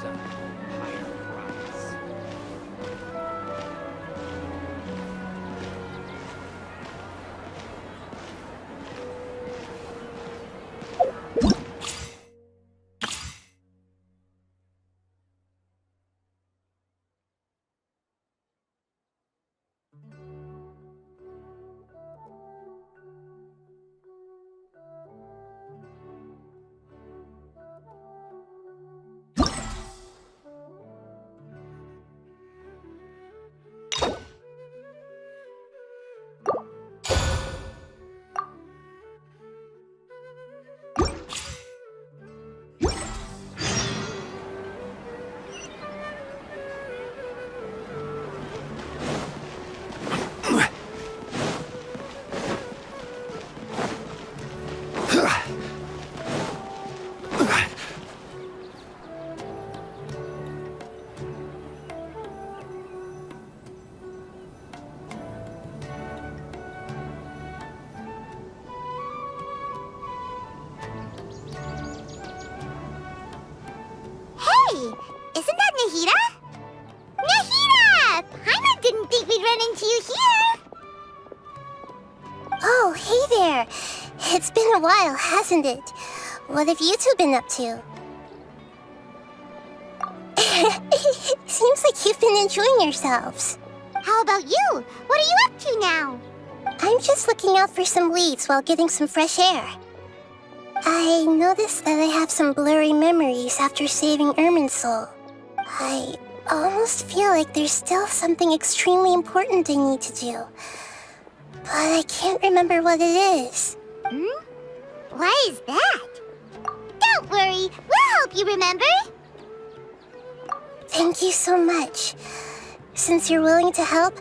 a higher price. Isn't that Nahida? Nahida! Paimon didn't think we'd run into you here! Oh, hey there! It's been a while, hasn't it? What have you two been up to? Seems like you've been enjoying yourselves. How about you? What are you up to now? I'm just looking out for some leads while getting some fresh air. I noticed that I have some blurry memories after saving Ermin's soul. I almost feel like there's still something extremely important I need to do. But I can't remember what it is. Why is that? Don't worry, we'll help you remember. Thank you so much. Since you're willing to help,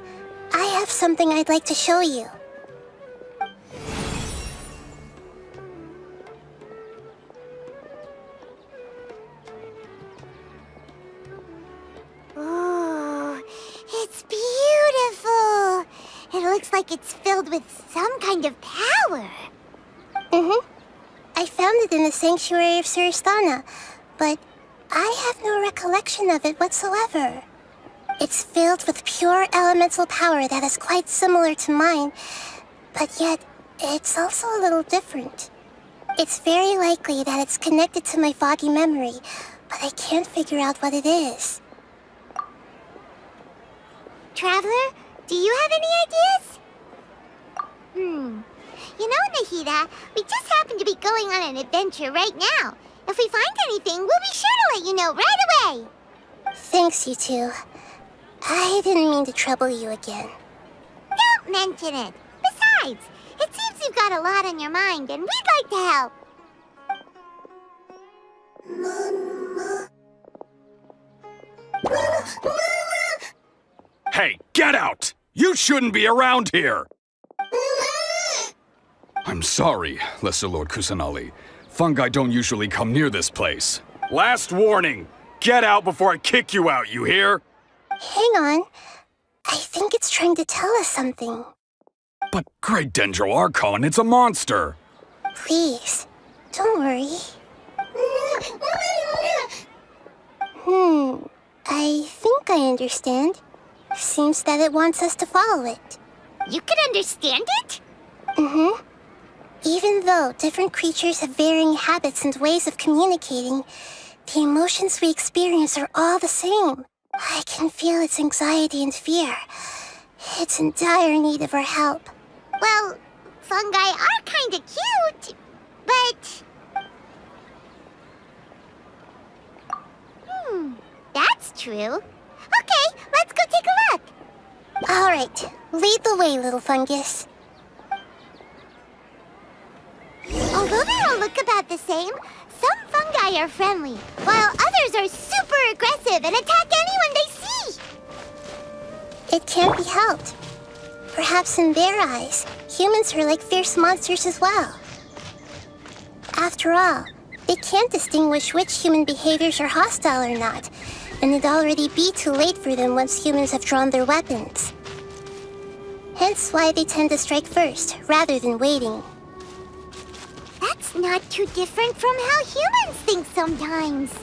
I have something I'd like to show you. It's beautiful! It looks like it's filled with some kind of power. I found it in the sanctuary of Suristana, but I have no recollection of it whatsoever. It's filled with pure elemental power that is quite similar to mine, but yet it's also a little different. It's very likely that it's connected to my foggy memory, but I can't figure out what it is. Traveler, do you have any ideas? You know, Nahida, we just happen to be going on an adventure right now. If we find anything, we'll be sure to let you know right away. Thanks, you two. I didn't mean to trouble you again. Don't mention it. Besides, it seems you've got a lot on your mind, and we'd like to help. Hey, get out! You shouldn't be around here! I'm sorry, Lesser Lord Kusanali. Fungi don't usually come near this place. Last warning! Get out before I kick you out, you hear? Hang on. I think it's trying to tell us something. But Great Dendro Archon, it's a monster! Please, don't worry. I think I understand. Seems that it wants us to follow it. You can understand it? Even though different creatures have varying habits and ways of communicating, the emotions we experience are all the same. I can feel its anxiety and fear. It's in dire need of our help. Well, fungi are kinda cute, but... That's true. Okay, let's go take a look. All right, lead the way, little fungus. Although they all look about the same, some fungi are friendly, while others are super aggressive and attack anyone they see. It can't be helped. Perhaps in their eyes, humans are like fierce monsters as well. After all, they can't distinguish which human behaviors are hostile or not, and it'd already be too late for them once humans have drawn their weapons. Hence why they tend to strike first, rather than waiting. That's not too different from how humans think sometimes.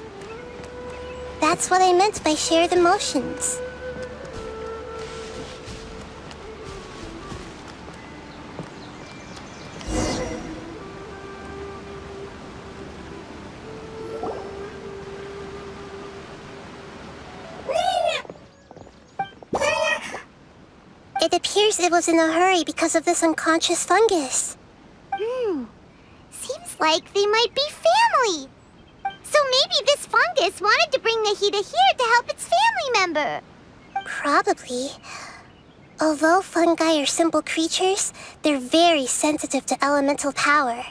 That's what I meant by shared emotions. It appears it was in a hurry because of this unconscious fungus. Seems like they might be family. So maybe this fungus wanted to bring Nahida here to help its family member. Probably. Although fungi are simple creatures, they're very sensitive to elemental power.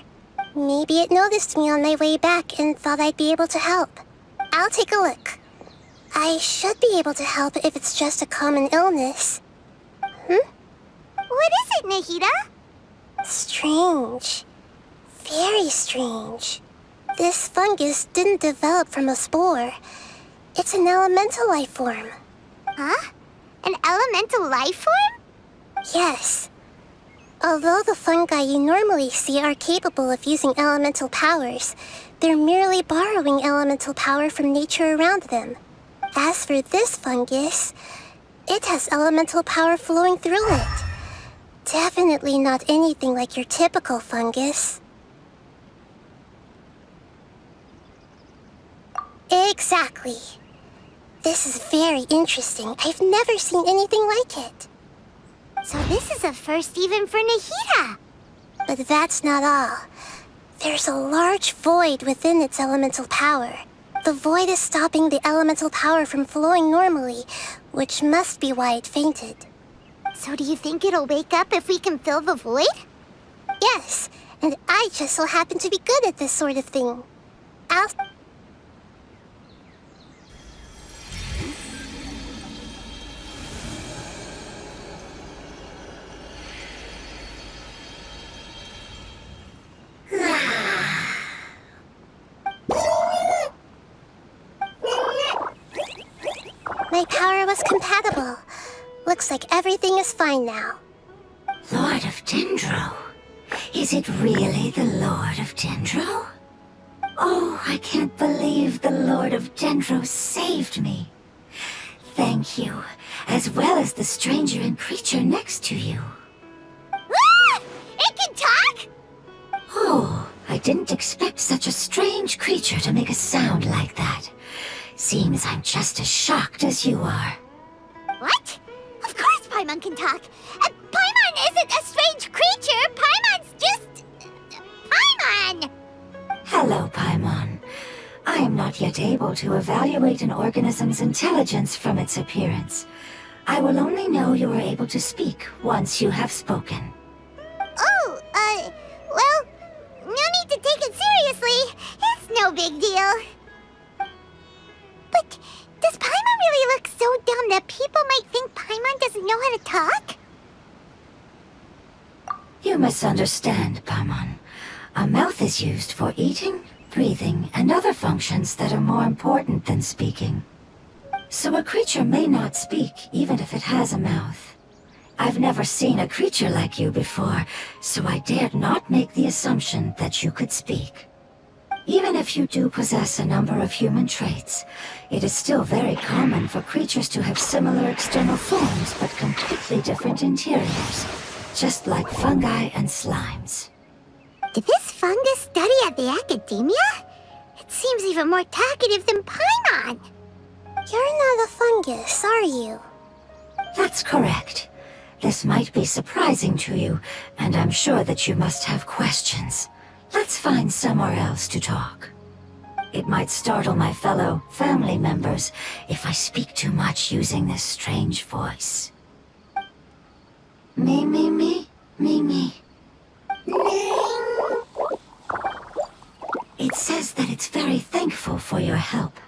Maybe it noticed me on my way back and thought I'd be able to help. I'll take a look. I should be able to help if it's just a common illness. What is it, Nahida? Strange. Very strange. This fungus didn't develop from a spore. It's an elemental life form. Huh? An elemental life form? Yes. Although the fungi you normally see are capable of using elemental powers, they're merely borrowing elemental power from nature around them. As for this fungus, it has elemental power flowing through it. Definitely not anything like your typical fungus. Exactly. This is very interesting. I've never seen anything like it. So this is a first even for Nahida. But that's not all. There's a large void within its elemental power. The void is stopping the elemental power from flowing normally, which must be why it fainted. So do you think it'll wake up if we can fill the void? Yes, and I just so happen to be good at this sort of thing. My power was compatible. Looks like everything is fine now. Lord of Dendro? Is it really the Lord of Dendro? Oh, I can't believe the Lord of Dendro saved me. Thank you, as well as the stranger and creature next to you. Ah! It can talk? Oh, I didn't expect such a strange creature to make a sound like that. Seems I'm just as shocked as you are. What? Of course Paimon can talk. Paimon isn't a strange creature. Paimon's just... Paimon! Hello, Paimon. I am not yet able to evaluate an organism's intelligence from its appearance. I will only know you are able to speak once you have spoken. Oh, well, no need to take it seriously. It's no big deal. But does Paimon really look so dumb that people might think Paimon doesn't know how to talk? You misunderstand, Paimon. A mouth is used for eating, breathing, and other functions that are more important than speaking. So a creature may not speak, even if it has a mouth. I've never seen a creature like you before, so I dared not make the assumption that you could speak. Even if you do possess a number of human traits, it is still very common for creatures to have similar external forms but completely different interiors, just like fungi and slimes. Did this fungus study at the academia? It seems even more talkative than Paimon. You're not a fungus, are you? That's correct. This might be surprising to you, and I'm sure that you must have questions. Let's find somewhere else to talk. It might startle my fellow family members if I speak too much using this strange voice. Me. It says that it's very thankful for your help.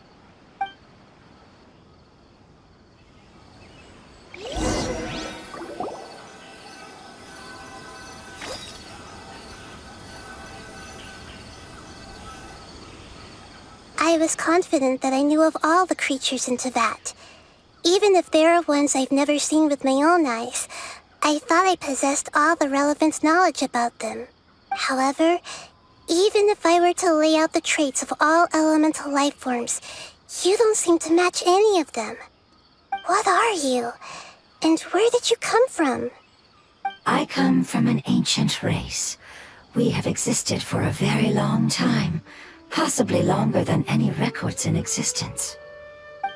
I was confident that I knew of all the creatures in Teyvat. Even if there are ones I've never seen with my own eyes, I thought I possessed all the relevant knowledge about them. However, Even if I were to lay out the traits of all elemental life forms, you don't seem to match any of them. What are you? And where did you come from? I come from an ancient race. We have existed for a very long time, possibly longer than any records in existence.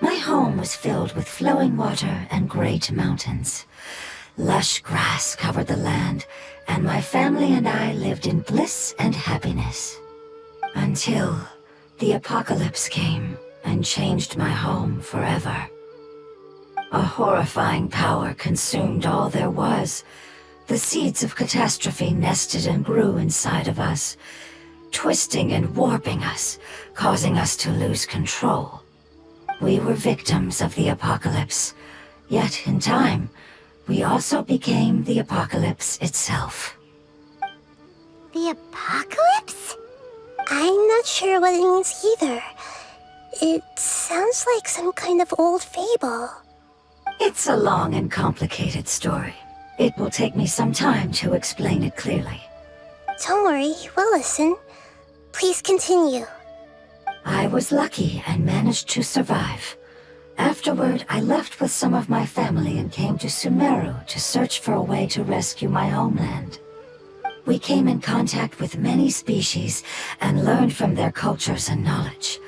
My home was filled with flowing water and great mountains. Lush grass covered the land, and my family and I lived in bliss and happiness. Until the apocalypse came and changed my home forever. A horrifying power consumed all there was. The seeds of catastrophe nested and grew inside of us, twisting and warping us, causing us to lose control. We were victims of the apocalypse, yet in time, we also became the apocalypse itself. The apocalypse? I'm not sure what it means either. It sounds like some kind of old fable. It's a long and complicated story. It will take me some time to explain it clearly. Don't worry, we'll listen. Please continue. I was lucky and managed to survive. Afterward, I left with some of my family and came to Sumeru to search for a way to rescue my homeland. We came in contact with many species and learned from their cultures and knowledge,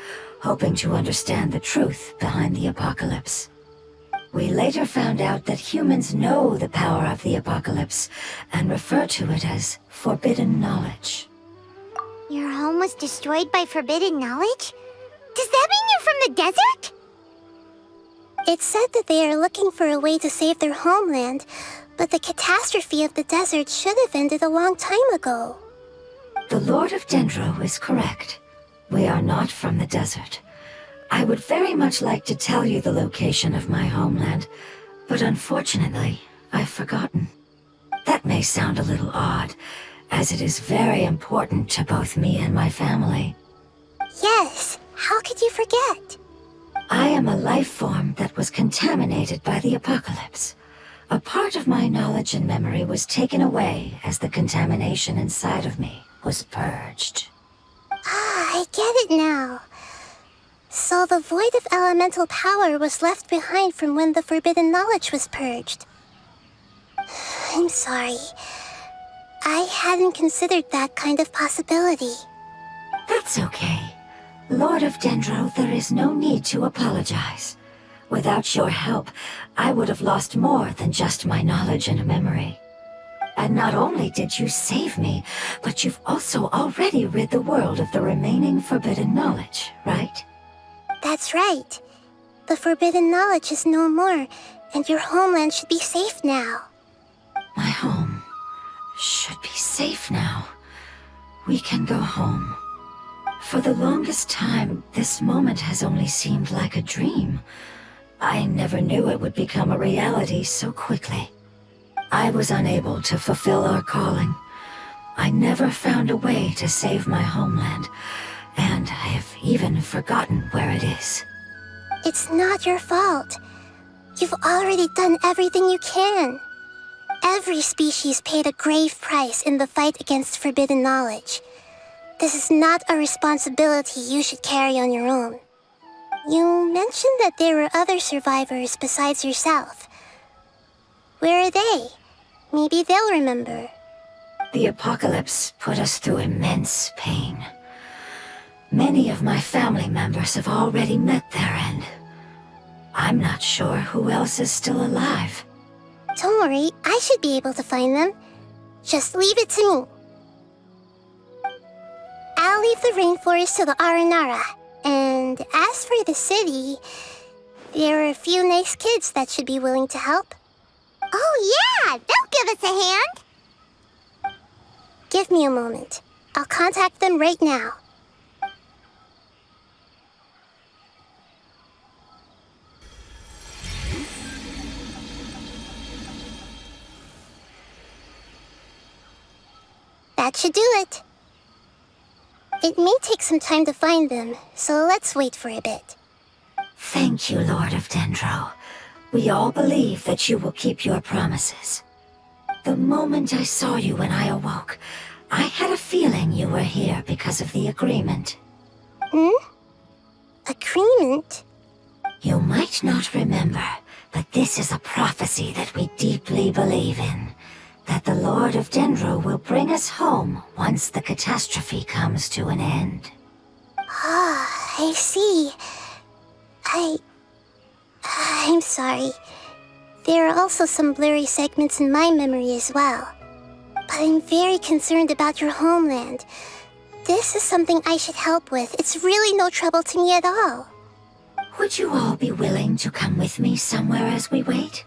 hoping to understand the truth behind the apocalypse. We later found out that humans know the power of the apocalypse and refer to it as forbidden knowledge. Your home was destroyed by forbidden knowledge? Does that mean you're from the desert? It said that they are looking for a way to save their homeland, but the catastrophe of the desert should have ended a long time ago. The Lord of Dendro is correct. We are not from the desert. I would very much like to tell you the location of my homeland, but unfortunately, I've forgotten. That may sound a little odd, as it is very important to both me and my family. Yes, how could you forget? I am a life form that was contaminated by the apocalypse. A part of my knowledge and memory was taken away as the contamination inside of me was purged. Ah, I get it now. So the void of elemental power was left behind from when the forbidden knowledge was purged. I'm sorry. I hadn't considered that kind of possibility. That's okay. Lord of Dendro, there is no need to apologize. Without your help, I would have lost more than just my knowledge and memory. And not only did you save me, but you've also already rid the world of the remaining forbidden knowledge, right? That's right. The forbidden knowledge is no more, and your homeland should be safe now. My home should be safe now. We can go home. For the longest time, this moment has only seemed like a dream. I never knew it would become a reality so quickly. I was unable to fulfill our calling. I never found a way to save my homeland, and I have even forgotten where it is. It's not your fault. You've already done everything you can. Every species paid a grave price in the fight against forbidden knowledge. This is not a responsibility you should carry on your own. You mentioned that there were other survivors besides yourself. Where are they? Maybe they'll remember. The apocalypse put us through immense pain. Many of my family members have already met their end. I'm not sure who else is still alive. Don't worry, I should be able to find them. Just leave it to me. I'll leave the rainforest to the Aranara. And as for the city, there are a few nice kids that should be willing to help. Oh yeah, they'll give us a hand. Give me a moment. I'll contact them right now. That should do it. It may take some time to find them, so let's wait for a bit. Thank you, Lord of Dendro. We all believe that you will keep your promises. The moment I saw you when I awoke, I had a feeling you were here because of the agreement. Agreement? You might not remember, but this is a prophecy that we deeply believe in. That the Lord of Dendro will bring us home once the catastrophe comes to an end. Ah, I see. I'm sorry. There are also some blurry segments in my memory as well. But I'm very concerned about your homeland. This is something I should help with. It's really no trouble to me at all. Would you all be willing to come with me somewhere as we wait?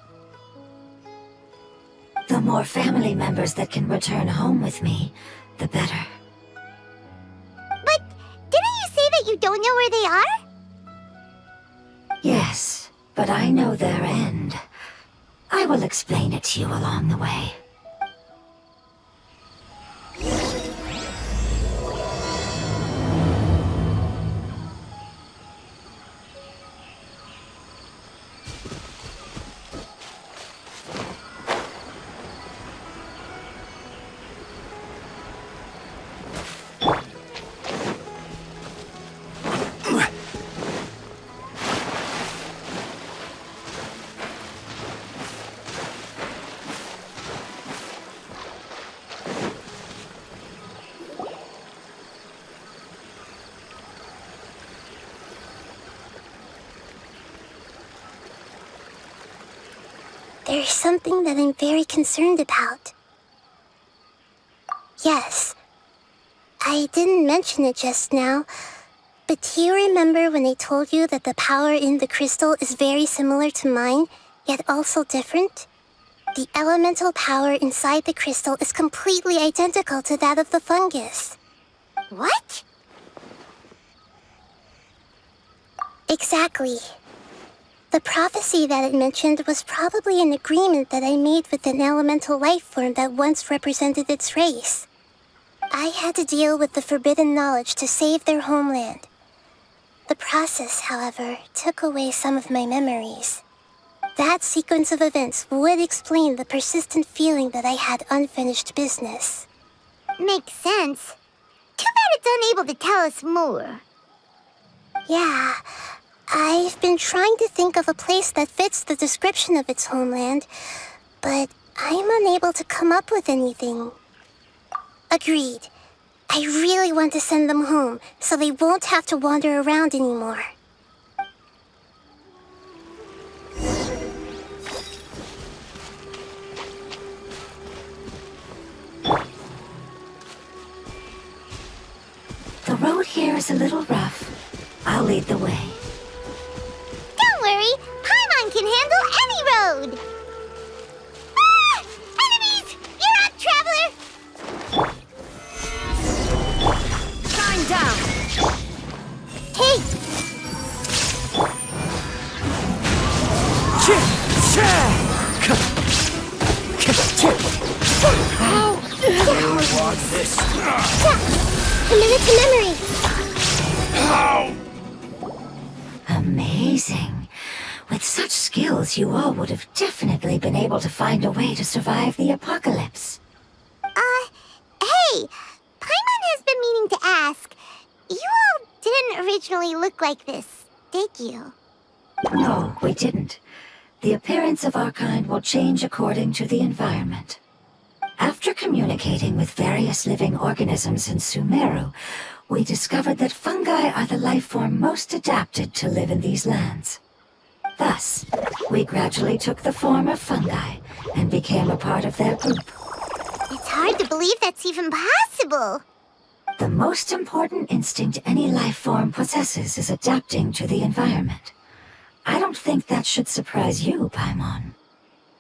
The more family members that can return home with me, the better. But didn't you say that you don't know where they are? Yes, but I know their end. I will explain it to you along the way. There's something that I'm very concerned about. Yes, I didn't mention it just now, but do you remember when I told you that the power in the crystal is very similar to mine, yet also different? The elemental power inside the crystal is completely identical to that of the fungus. What? Exactly. The prophecy that it mentioned was probably an agreement that I made with an elemental life form that once represented its race. I had to deal with the forbidden knowledge to save their homeland. The process, however, took away some of my memories. That sequence of events would explain the persistent feeling that I had unfinished business. Makes sense. Too bad it's unable to tell us more. Yeah, I've been trying to think of a place that fits the description of its homeland, but I'm unable to come up with anything. Agreed. I really want to send them home, so they won't have to wander around anymore. The road here is a little rough. I'll lead the way. Don't worry, Paimon can handle any road! Ah! Enemies! You're up, traveler! Time down! Hey! What's this? Commit to memory! Amazing. With such skills, you all would have definitely been able to find a way to survive the apocalypse. Hey! Paimon has been meaning to ask. You all didn't originally look like this, did you? No, we didn't. The appearance of our kind will change according to the environment. After communicating with various living organisms in Sumeru, we discovered that fungi are the life form most adapted to live in these lands. Thus, we gradually took the form of fungi and became a part of their group. It's hard to believe that's even possible. The most important instinct any life form possesses is adapting to the environment. I don't think that should surprise you, Paimon.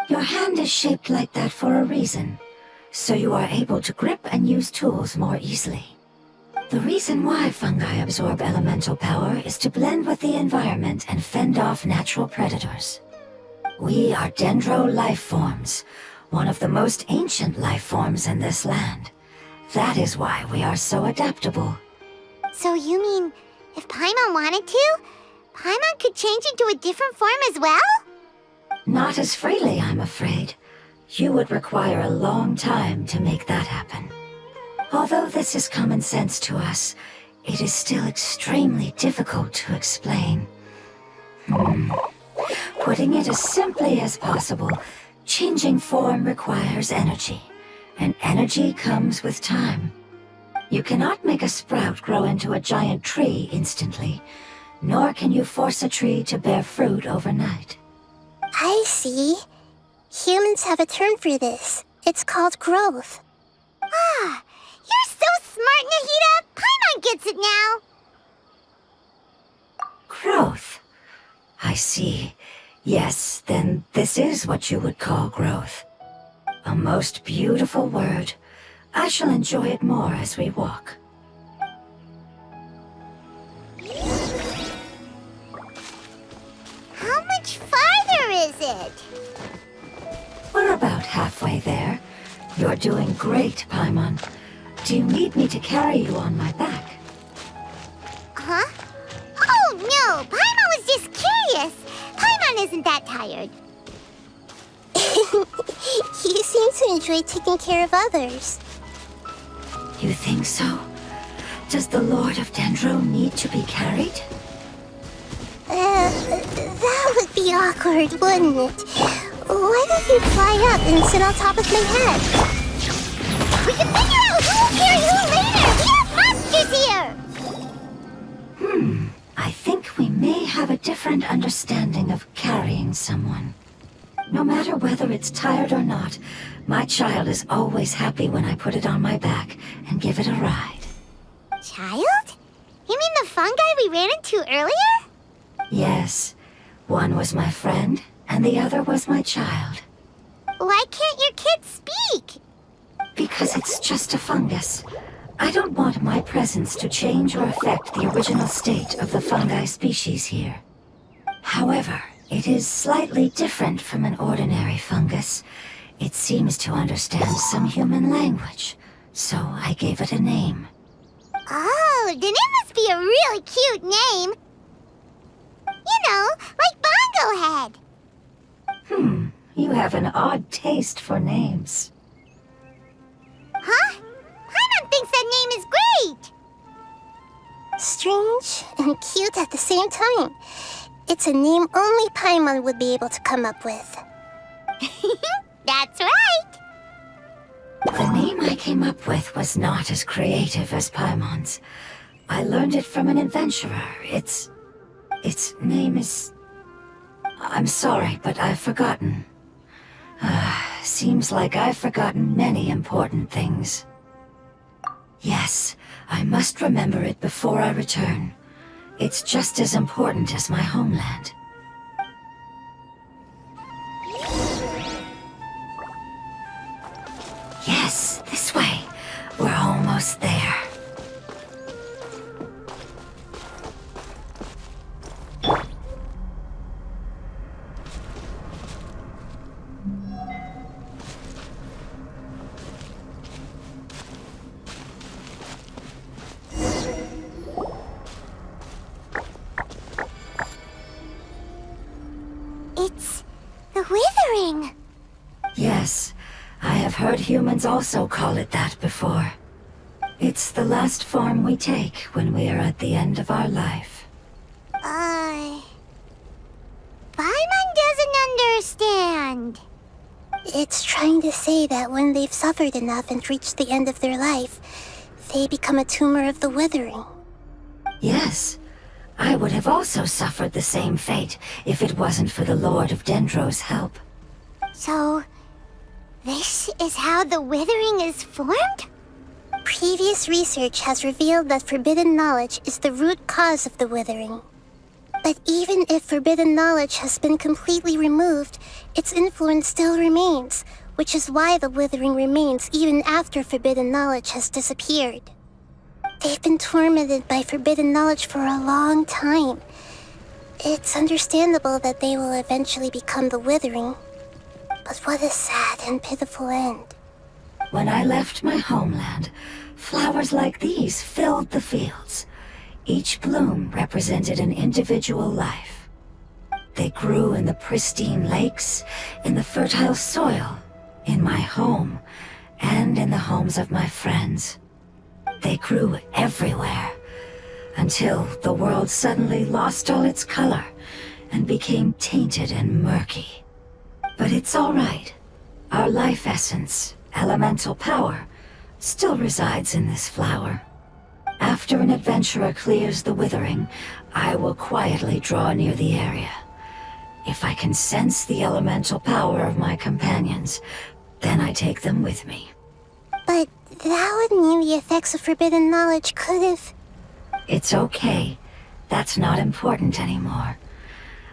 Your hand is shaped like that for a reason, so you are able to grip and use tools more easily. The reason why fungi absorb elemental power is to blend with the environment and fend off natural predators. We are Dendro life forms, one of the most ancient life forms in this land. That is why we are so adaptable. So you mean, if Paimon wanted to, Paimon could change into a different form as well? Not as freely, I'm afraid. You would require a long time to make that happen. Although this is common sense to us, it is still extremely difficult to explain. Putting it as simply as possible, changing form requires energy, and energy comes with time. You cannot make a sprout grow into a giant tree instantly, nor can you force a tree to bear fruit overnight. I see. Humans have a term for this. It's called growth. Ah, you're so smart, Nahida! Paimon gets it now! Growth. I see. Yes, then this is what you would call growth. A most beautiful word. I shall enjoy it more as we walk. How much farther is it? We're about halfway there. You're doing great, Paimon. Do you need me to carry you on my back? Huh? Oh, no! Paimon was just curious! Paimon isn't that tired. You seem to enjoy taking care of others. You think so? Does the Lord of Dendro need to be carried? That would be awkward, wouldn't it? Why don't you fly up and sit on top of my head? We can figure out who will carry who later! We have monsters here! I think we may have a different understanding of carrying someone. No matter whether it's tired or not, my child is always happy when I put it on my back and give it a ride. Child? You mean the fungi we ran into earlier? Yes, one was my friend, and the other was my child. Why can't your kid speak? Because it's just a fungus. I don't want my presence to change or affect the original state of the fungi species here. However, it is slightly different from an ordinary fungus. It seems to understand some human language, so I gave it a name. Oh, then it must be a really cute name. You know, like Bongo Head. You have an odd taste for names. Huh? Paimon thinks that name is great. Strange and cute at the same time. It's a name only Paimon would be able to come up with. That's right. The name I came up with was not as creative as Paimon's. I learned it from an adventurer. Its name is... I'm sorry, but I've forgotten. Seems like I've forgotten many important things. Yes, I must remember it before I return. It's just as important as my homeland. Yes, this way. We're almost there. It's the withering. Yes, I have heard humans also call it that before. It's the last form we take when we are at the end of our life. Paimon doesn't understand. It's trying to say that when they've suffered enough and reached the end of their life, they become a tumor of the withering. Yes, I would have also suffered the same fate if it wasn't for the Lord of Dendro's help. So, this is how the withering is formed? Previous research has revealed that forbidden knowledge is the root cause of the withering. But even if forbidden knowledge has been completely removed, its influence still remains, which is why the withering remains even after forbidden knowledge has disappeared. They've been tormented by forbidden knowledge for a long time. It's understandable that they will eventually become the withering. But what a sad and pitiful end. When I left my homeland, flowers like these filled the fields. Each bloom represented an individual life. They grew in the pristine lakes, in the fertile soil, in my home, and in the homes of my friends. They grew everywhere, until the world suddenly lost all its color and became tainted and murky. But it's all right. Our life essence, elemental power, still resides in this flower. After an adventurer clears the withering, I will quietly draw near the area. If I can sense the elemental power of my companions, then I take them with me. But that would mean the effects of forbidden knowledge could have... It's okay. That's not important anymore.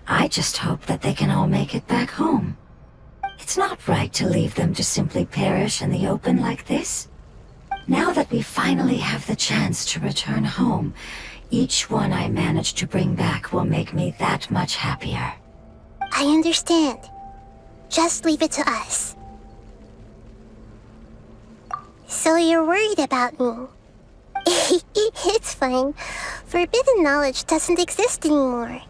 I just hope that they can all make it back home. It's not right to leave them to simply perish in the open like this. Now that we finally have the chance to return home, each one I manage to bring back will make me that much happier. I understand. Just leave it to us. So you're worried about me? It's fine. Forbidden knowledge doesn't exist anymore.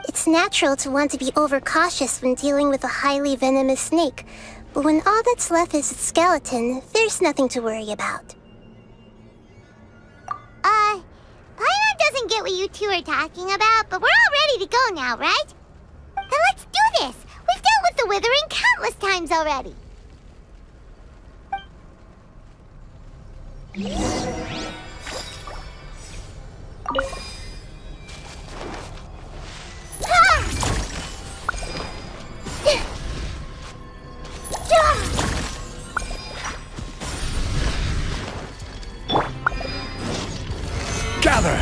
It's natural to want to be overcautious when dealing with a highly venomous snake, but when all that's left is its skeleton, there's nothing to worry about. Paimon doesn't get what you two are talking about, but we're all ready to go now, right? Then let's do this! We've dealt with the withering countless times already! Gather!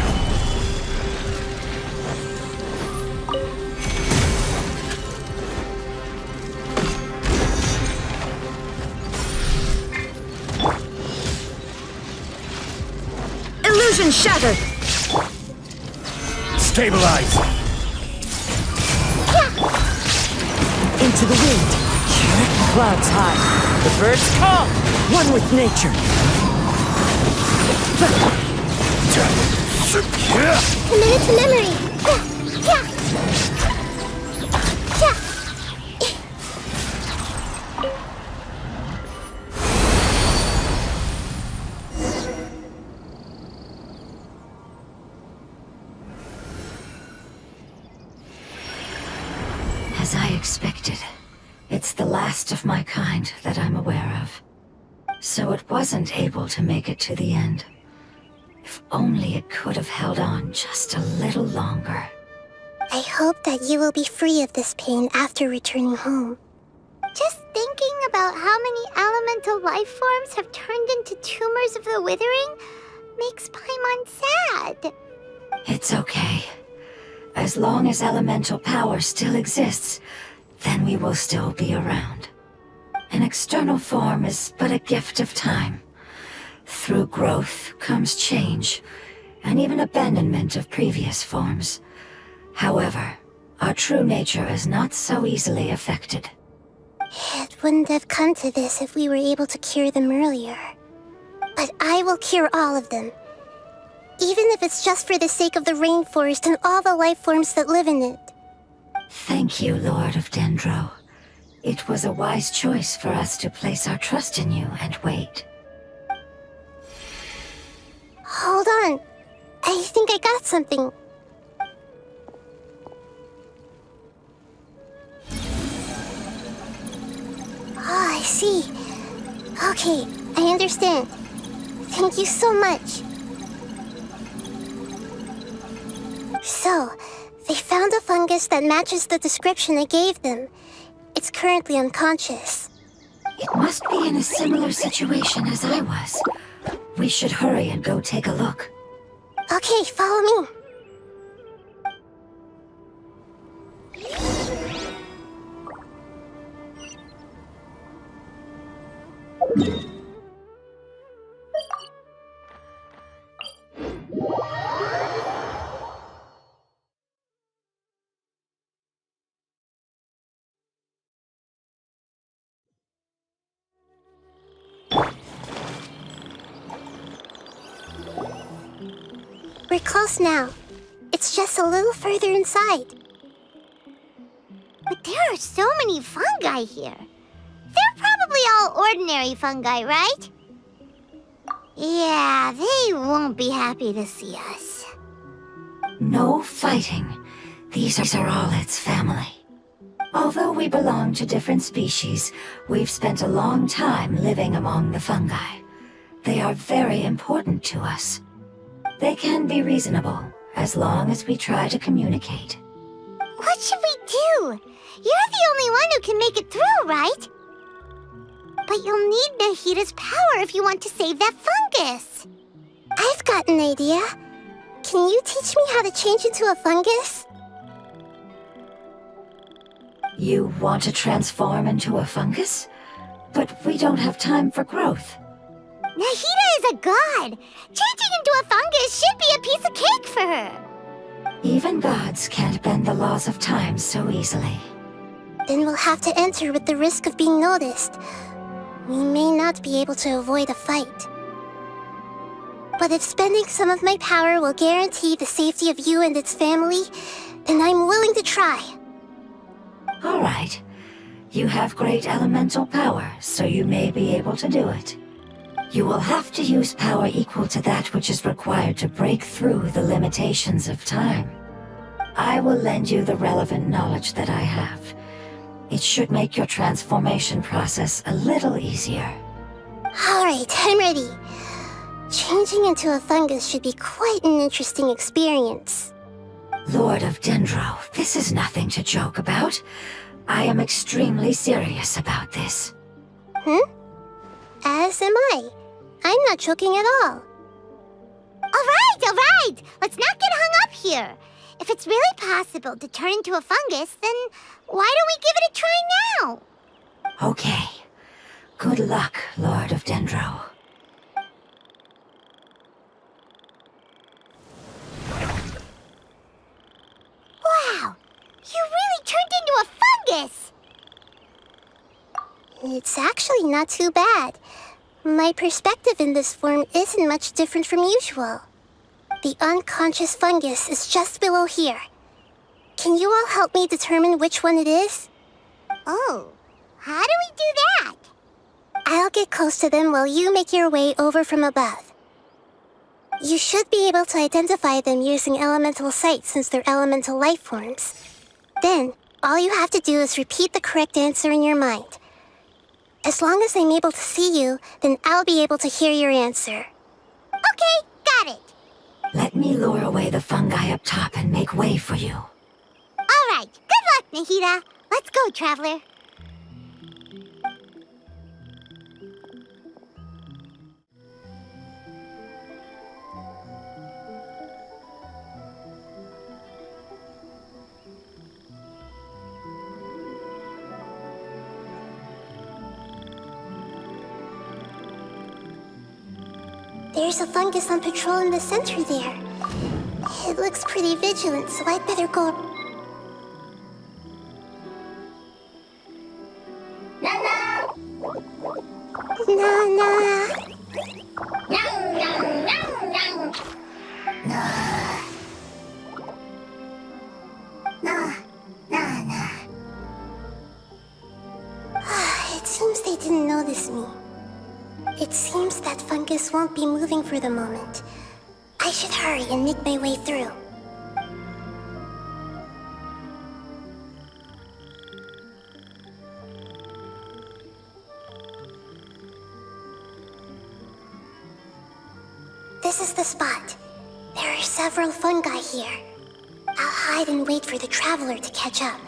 Illusion shattered! Stabilize! Into the wind. Clouds high. The birds calm. One with nature. Commit to memory! As I expected, it's the last of my kind that I'm aware of. So it wasn't able to make it to the end. If only it could have held on just a little longer. I hope that you will be free of this pain after returning home. Just thinking about how many elemental life forms have turned into tumors of the withering makes Paimon sad. It's okay. As long as elemental power still exists, then we will still be around. An external form is but a gift of time. Through growth comes change, and even abandonment of previous forms. However, our true nature is not so easily affected. It wouldn't have come to this if we were able to cure them earlier. But I will cure all of them. Even if it's just for the sake of the rainforest and all the life forms that live in it. Thank you, Lord of Dendro. It was a wise choice for us to place our trust in you and wait. Hold on. I think I got something. Oh, I see. Okay, I understand. Thank you so much. So, they found a fungus that matches the description I gave them. It's currently unconscious. It must be in a similar situation as I was. We should hurry and go take a look. Okay, follow me. We're close now. It's just a little further inside. But there are so many fungi here. They're probably all ordinary fungi, right? Yeah, they won't be happy to see us. No fighting. These are all its family. Although we belong to different species, we've spent a long time living among the fungi. They are very important to us. They can be reasonable, as long as we try to communicate. What should we do? You're the only one who can make it through, right? But you'll need Nahida's power if you want to save that fungus. I've got an idea. Can you teach me how to change into a fungus? You want to transform into a fungus? But we don't have time for growth. Nahida is a god. Changing into a fungus should be a piece of cake for her. Even gods can't bend the laws of time so easily. Then we'll have to enter with the risk of being noticed. We may not be able to avoid a fight. But if spending some of my power will guarantee the safety of you and its family, then I'm willing to try. All right. You have great elemental power, so you may be able to do it. You will have to use power equal to that which is required to break through the limitations of time. I will lend you the relevant knowledge that I have. It should make your transformation process a little easier. Alright, I'm ready. Changing into a fungus should be quite an interesting experience. Lord of Dendro, this is nothing to joke about. I am extremely serious about this. As am I. I'm not joking at all. All right. Let's not get hung up here. If it's really possible to turn into a fungus, then why don't we give it a try now? Okay. Good luck, Lord of Dendro. Wow, you really turned into a fungus! It's actually not too bad. My perspective in this form isn't much different from usual. The unconscious fungus is just below here. Can you all help me determine which one it is? Oh, how do we do that? I'll get close to them while you make your way over from above. You should be able to identify them using elemental sight since they're elemental life forms. Then, all you have to do is repeat the correct answer in your mind. As long as I'm able to see you, then I'll be able to hear your answer. Okay, got it. Let me lure away the fungi up top and make way for you. All right, good luck, Nahida. Let's go, Traveler. There's a fungus on patrol in the center there. It looks pretty vigilant, so I'd better go. Nana! It seems they didn't notice me. It seems that fungus won't be moving for the moment. I should hurry and make my way through. This is the spot. There are several fungi here. I'll hide and wait for the traveler to catch up.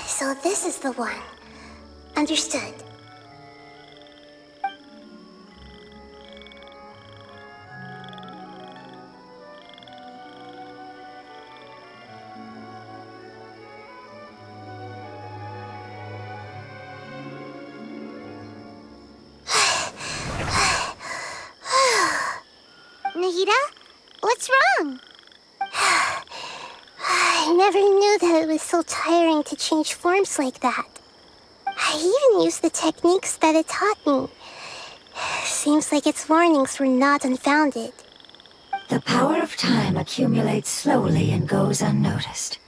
So this is the one. Understood. Nahida, what's wrong? I never knew that it was so tiring to change forms like that. I even used the techniques that it taught me. Seems like its warnings were not unfounded. The power of time accumulates slowly and goes unnoticed.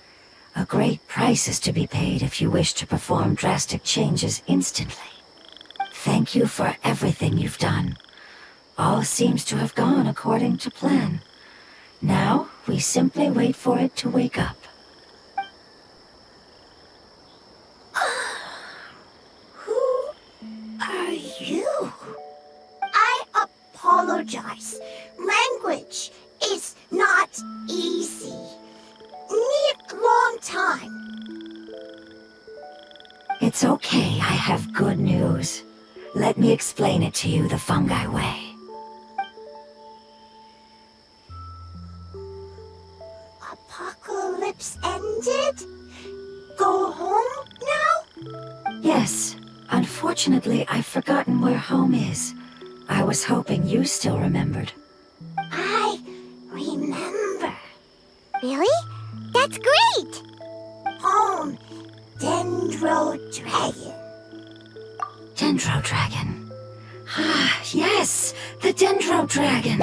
A great price is to be paid if you wish to perform drastic changes instantly. Thank you for everything you've done. All seems to have gone according to plan. Now, we simply wait for it to wake up. Who are you? I apologize. Language is not easy. Need long time. It's okay, I have good news. Let me explain it to you the fungi way. Apocalypse ended? Go home now? Yes, unfortunately I've forgotten where home is. I was hoping you still remembered. I remember. Really? That's great! Home, Dendro Dragon. Dendro Dragon. Ah, yes, the Dendro Dragon.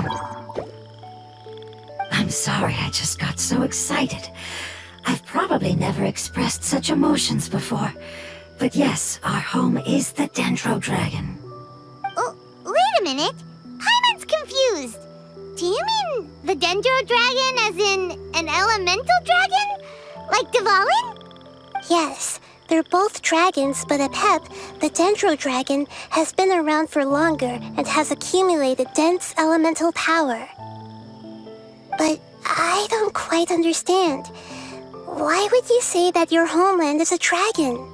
I'm sorry, I just got so excited. I've probably never expressed such emotions before. But yes, our home is the Dendro Dragon. Oh, wait a minute. Paimon's confused. Do you mean the Dendro Dragon as in an elemental dragon? Like Dvalin? Yes, they're both dragons, but Apep, the Dendro Dragon, has been around for longer and has accumulated dense elemental power. But I don't quite understand. Why would you say that your homeland is a dragon?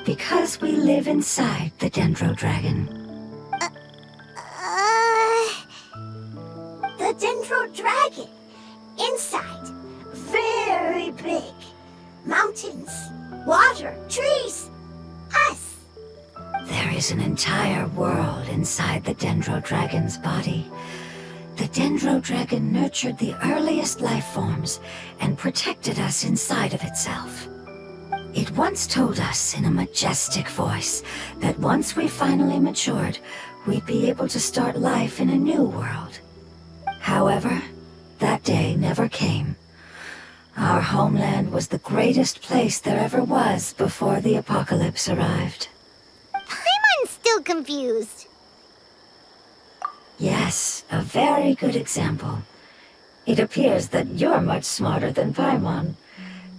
Because we live inside the Dendro Dragon. The Dendro Dragon. Inside. Very big. Mountains. Water. Trees. Us. There is an entire world inside the Dendro Dragon's body. The Dendro Dragon nurtured the earliest life forms and protected us inside of itself. It once told us in a majestic voice that once we finally matured, we'd be able to start life in a new world. However, that day never came. Our homeland was the greatest place there ever was before the apocalypse arrived. Paimon's still confused. Yes, a very good example. It appears that you're much smarter than Paimon.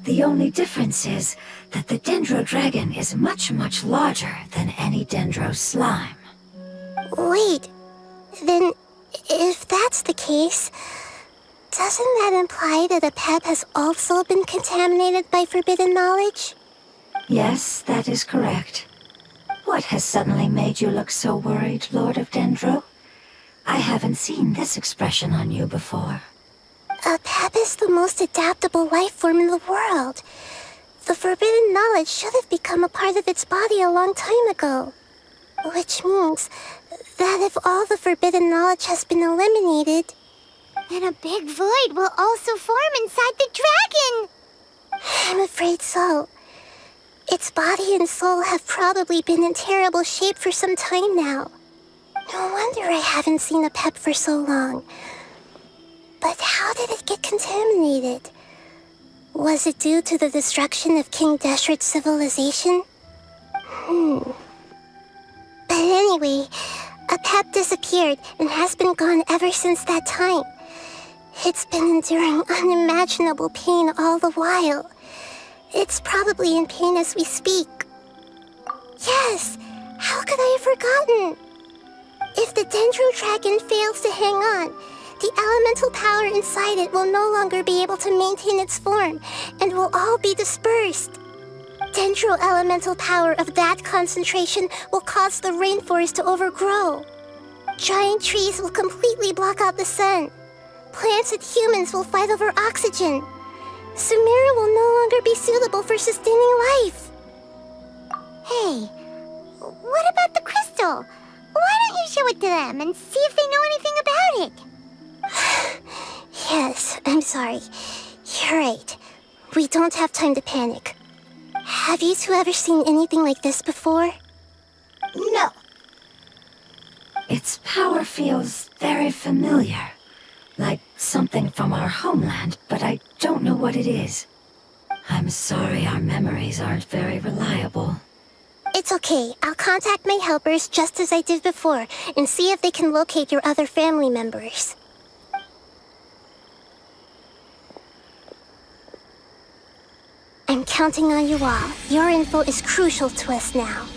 The only difference is that the Dendro Dragon is much, much larger than any Dendro slime. Wait, then if that's the case, doesn't that imply that Apep has also been contaminated by forbidden knowledge? Yes, that is correct. What has suddenly made you look so worried, Lord of Dendro? I haven't seen this expression on you before. Apep is the most adaptable life form in the world. The forbidden knowledge should have become a part of its body a long time ago. Which means that if all the forbidden knowledge has been eliminated, then a big void will also form inside the dragon! I'm afraid so. Its body and soul have probably been in terrible shape for some time now. No wonder I haven't seen Apep for so long. But how did it get contaminated? Was it due to the destruction of King Deshret's civilization? But anyway, Apep disappeared and has been gone ever since that time. It's been enduring unimaginable pain all the while. It's probably in pain as we speak. Yes! How could I have forgotten? If the Dendro Dragon fails to hang on, the elemental power inside it will no longer be able to maintain its form and will all be dispersed. Dendro elemental power of that concentration will cause the rainforest to overgrow. Giant trees will completely block out the sun. Plants and humans will fight over oxygen. Sumeru will no longer be suitable for sustaining life. Hey, what about the crystal? Why don't you show it to them and see if they know anything about it? Yes, I'm sorry. You're right. We don't have time to panic. Have you two ever seen anything like this before? No. Its power feels very familiar. Like something from our homeland, but I don't know what it is. I'm sorry our memories aren't very reliable. It's okay. I'll contact my helpers just as I did before and see if they can locate your other family members. I'm counting on you all. Your info is crucial to us now.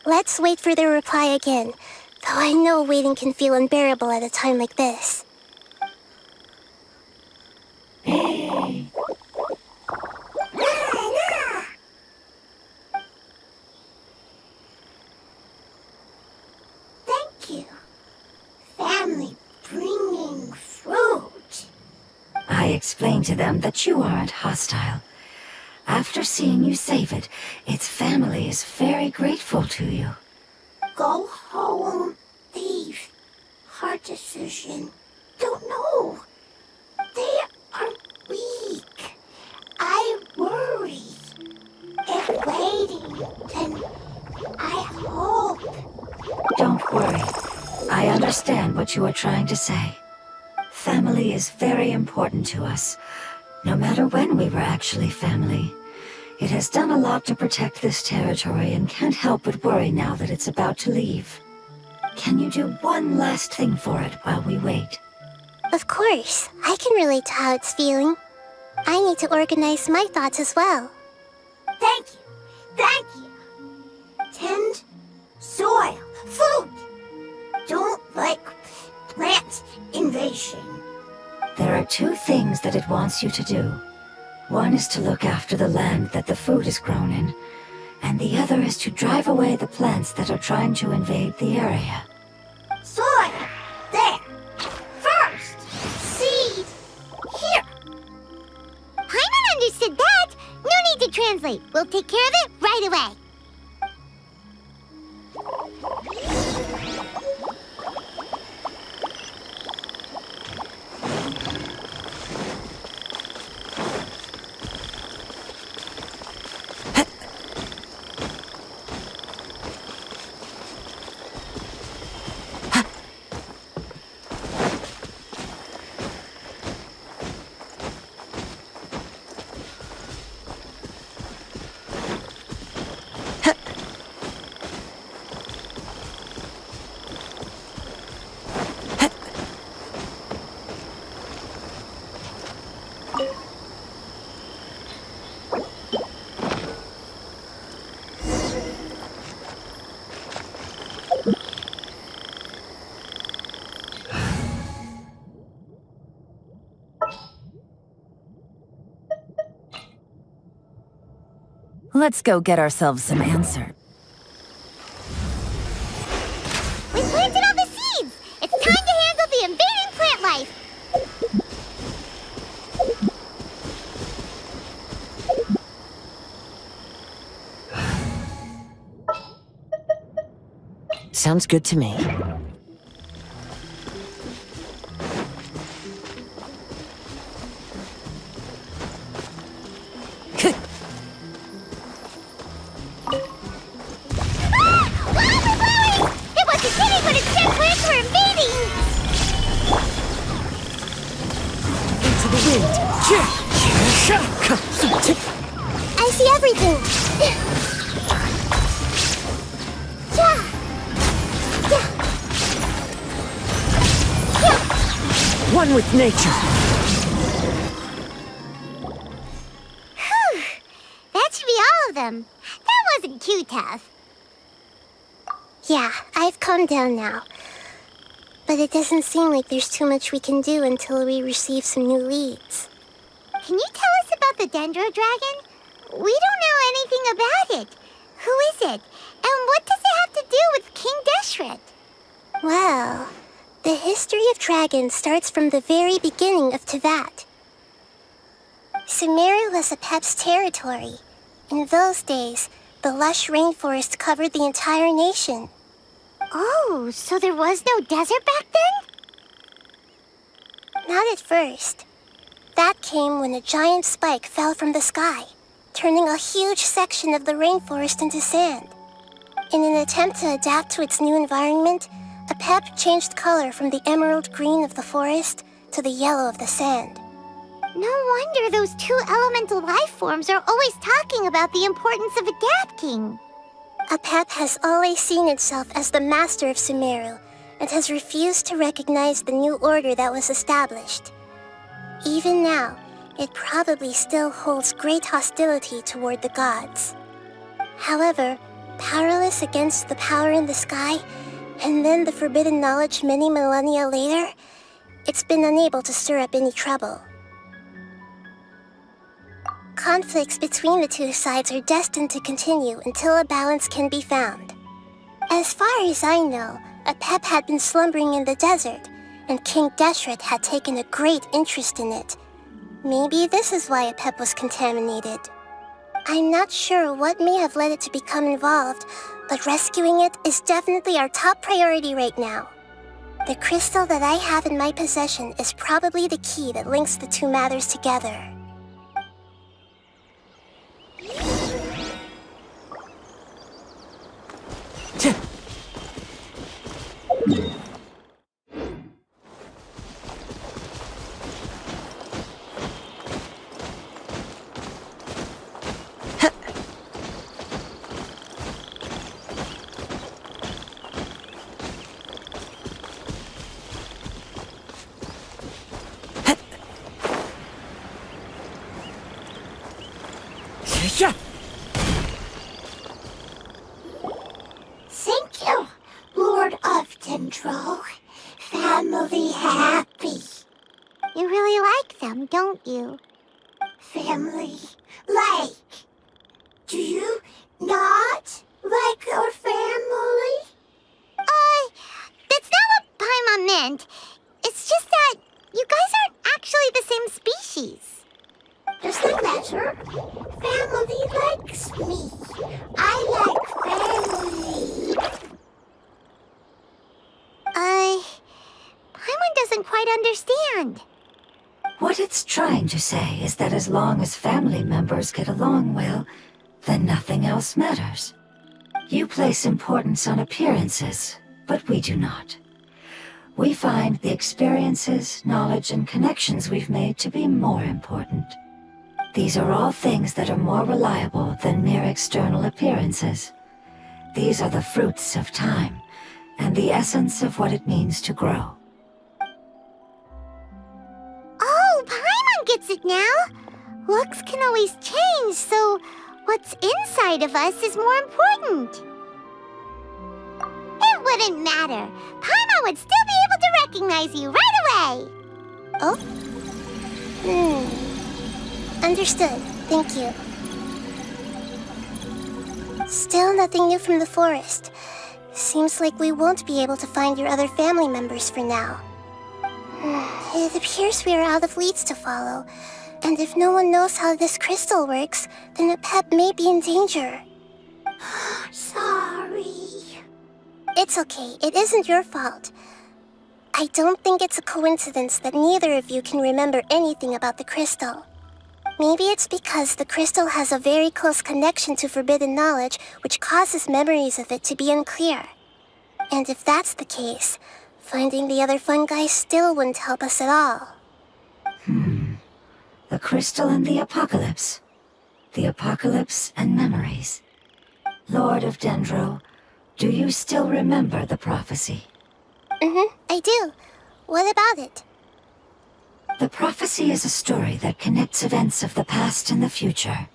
Let's wait for their reply again, though I know waiting can feel unbearable at a time like this. Thank you. Family bringing fruit. I explained to them that you aren't hostile. After seeing you save it, its family is very grateful to you. Go home, leave. Hard decision. Don't know. They are weak. I worry. If waiting, then I hope. Don't worry. I understand what you are trying to say. Family is very important to us, no matter when we were actually family. It has done a lot to protect this territory and can't help but worry now that it's about to leave. Can you do one last thing for it while we wait? Of course, I can relate to how it's feeling. I need to organize my thoughts as well. Thank you. Thank you. Tend soil, food. Don't like plant invasion. There are two things that it wants you to do. One is to look after the land that the food is grown in, and the other is to drive away the plants that are trying to invade the area. Soil. There. First. Seed. Here. Paimon understood that! No need to translate. We'll take care of it right away. Let's go get ourselves some answer. We planted all the seeds! It's time to handle the invading plant life! Sounds good to me. I see everything! One with nature. Whew. That should be all of them. That wasn't too tough. Yeah, I've calmed down now. But it doesn't seem like there's too much we can do until we receive some new leads. Can you tell us about the Dendro dragon? We don't know anything about it. Who is it? And what does it have to do with King Deshret? Well, the history of dragons starts from the very beginning of Tevat. Sumeru was Apep's territory. In those days, the lush rainforest covered the entire nation. Oh, so there was no desert back then? Not at first. That came when a giant spike fell from the sky, turning a huge section of the rainforest into sand. In an attempt to adapt to its new environment, Apep changed color from the emerald green of the forest to the yellow of the sand. No wonder those two elemental life forms are always talking about the importance of adapting. Apep has always seen itself as the master of Sumeru, and has refused to recognize the new order that was established. Even now, it probably still holds great hostility toward the gods. However, powerless against the power in the sky, and then the forbidden knowledge many millennia later, it's been unable to stir up any trouble. Conflicts between the two sides are destined to continue until a balance can be found. As far as I know, Apep had been slumbering in the desert, and King Deshret had taken a great interest in it. Maybe this is why Apep was contaminated. I'm not sure what may have led it to become involved, but rescuing it is definitely our top priority right now. The crystal that I have in my possession is probably the key that links the two matters together. Yeah. Thank you, Lord of Dendro. Family happy. You really like them, don't you? Family like. Do you not like your family? That's not what Paimon meant. It's just that you guys aren't actually the same species. Doesn't matter. Family likes me. I like family. Paimon doesn't quite understand. What it's trying to say is that as long as family members get along well, then nothing else matters. You place importance on appearances, but we do not. We find the experiences, knowledge, and connections we've made to be more important. These are all things that are more reliable than mere external appearances. These are the fruits of time, and the essence of what it means to grow. Oh, Paimon gets it now. Looks can always change, so what's inside of us is more important. It wouldn't matter. Paimon would still be able to recognize you right away. Oh? Understood. Thank you. Still nothing new from the forest. Seems like we won't be able to find your other family members for now. It appears we are out of leads to follow, and if no one knows how this crystal works, then Apep may be in danger. Sorry. It's okay. It isn't your fault. I don't think it's a coincidence that neither of you can remember anything about the crystal. Maybe it's because the crystal has a very close connection to forbidden knowledge, which causes memories of it to be unclear. And if that's the case, finding the other fungi still wouldn't help us at all. The crystal and the apocalypse. The apocalypse and memories. Lord of Dendro, do you still remember the prophecy? I do. What about it? The prophecy is a story that connects events of the past and the future.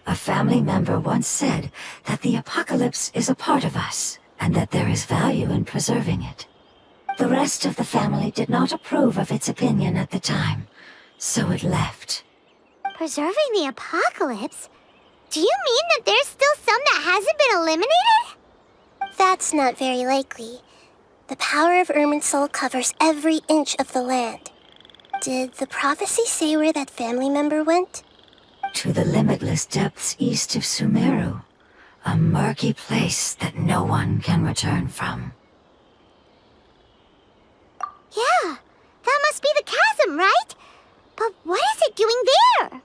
A family member once said that the apocalypse is a part of us, and that there is value in preserving it. The rest of the family did not approve of its opinion at the time, so it left. Preserving the apocalypse? Do you mean that there's still some that hasn't been eliminated? That's not very likely. The power of Irminsul covers every inch of the land. Did the prophecy say where that family member went? To the limitless depths east of Sumeru, A murky place that no one can return from. Yeah, that must be the chasm, right? But what is it doing there?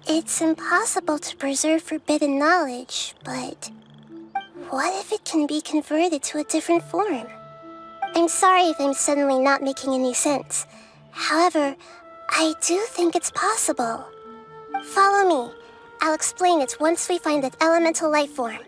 It's impossible to preserve forbidden knowledge, but what if it can be converted to a different form? I'm sorry if I'm suddenly not making any sense. However, I do think it's possible. Follow me. I'll explain it once we find that elemental life form.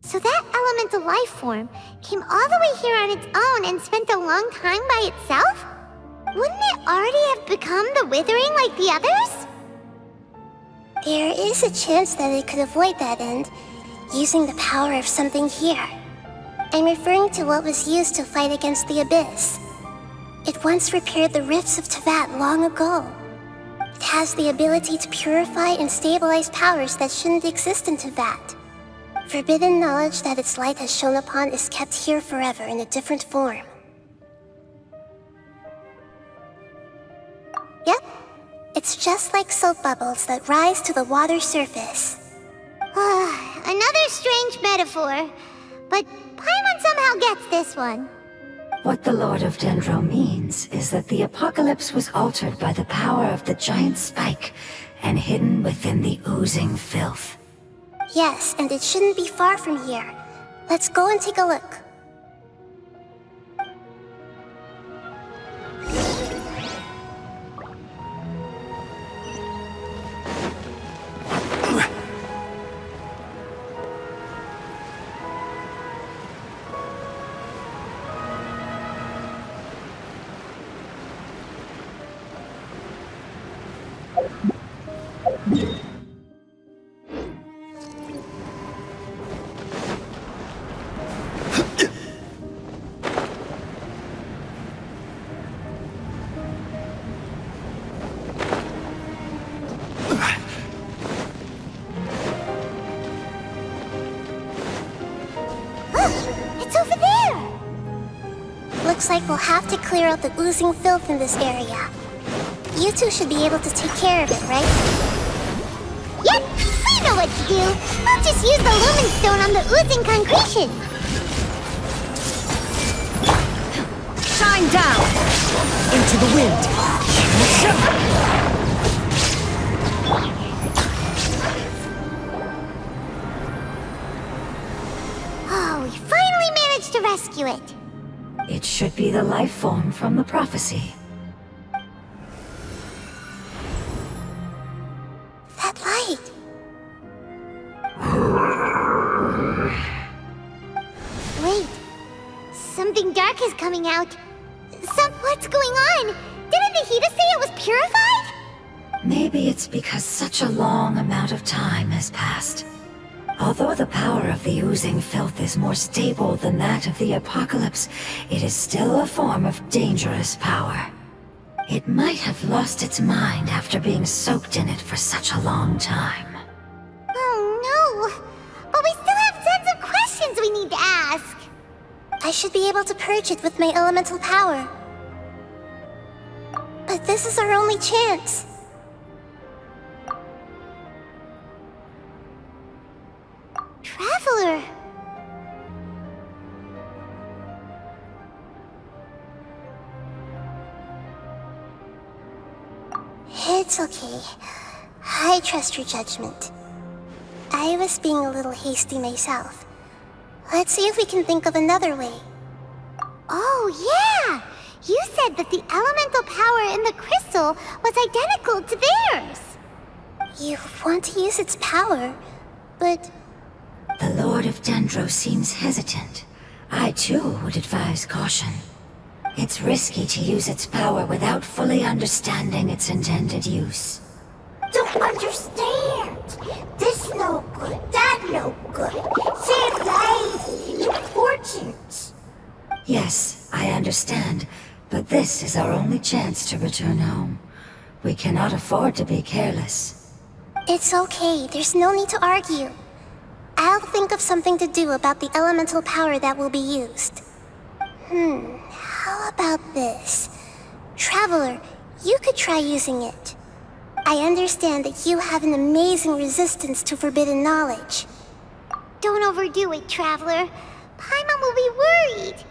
So that elemental life form came all the way here on its own and spent a long time by itself? Wouldn't it already have become the Withering like the others? There is a chance that it could avoid that end, using the power of something here. I'm referring to what was used to fight against the Abyss. It once repaired the rifts of Teyvat long ago. It has the ability to purify and stabilize powers that shouldn't exist in Teyvat. Forbidden knowledge that its light has shone upon is kept here forever in a different form. Yep, it's just like soap bubbles that rise to the water's surface. Another strange metaphor, but Paimon somehow gets this one. What the Lord of Dendro means is that the apocalypse was altered by the power of the giant spike and hidden within the oozing filth. Yes, and it shouldn't be far from here. Let's go and take a look. It's over there! Looks like we'll have to clear out the oozing filth in this area. You two should be able to take care of it, right? Yep, we know what to do. We'll just use the lumen stone on the oozing concretion. Shine down! Into the wind! Oh, we finally managed to rescue it. It should be the life form from the prophecy. That light! Wait, something dark is coming out. What's going on? Didn't Nahida say it was purified? Maybe it's because such a long amount of time has passed. Although the power of the oozing filth is more stable than that of the apocalypse, it is still a form of dangerous power. It might have lost its mind after being soaked in it for such a long time. Oh no! But we still have tons of questions we need to ask. I should be able to purge it with my elemental power. But this is our only chance. Traveler! It's okay. I trust your judgment. I was being a little hasty myself. Let's see if we can think of another way. Oh, yeah! You said that the elemental power in the crystal was identical to theirs. You want to use its power, but... The Lord of Dendro seems hesitant. I too would advise caution. It's risky to use its power without fully understanding its intended use. Don't understand! This no good, that no good. Save lives, important. Yes, I understand, but this is our only chance to return home. We cannot afford to be careless. It's okay, there's no need to argue. I'll think of something to do about the elemental power that will be used. How about this? Traveler, you could try using it. I understand that you have an amazing resistance to forbidden knowledge. Don't overdo it, Traveler. Paimon will be worried.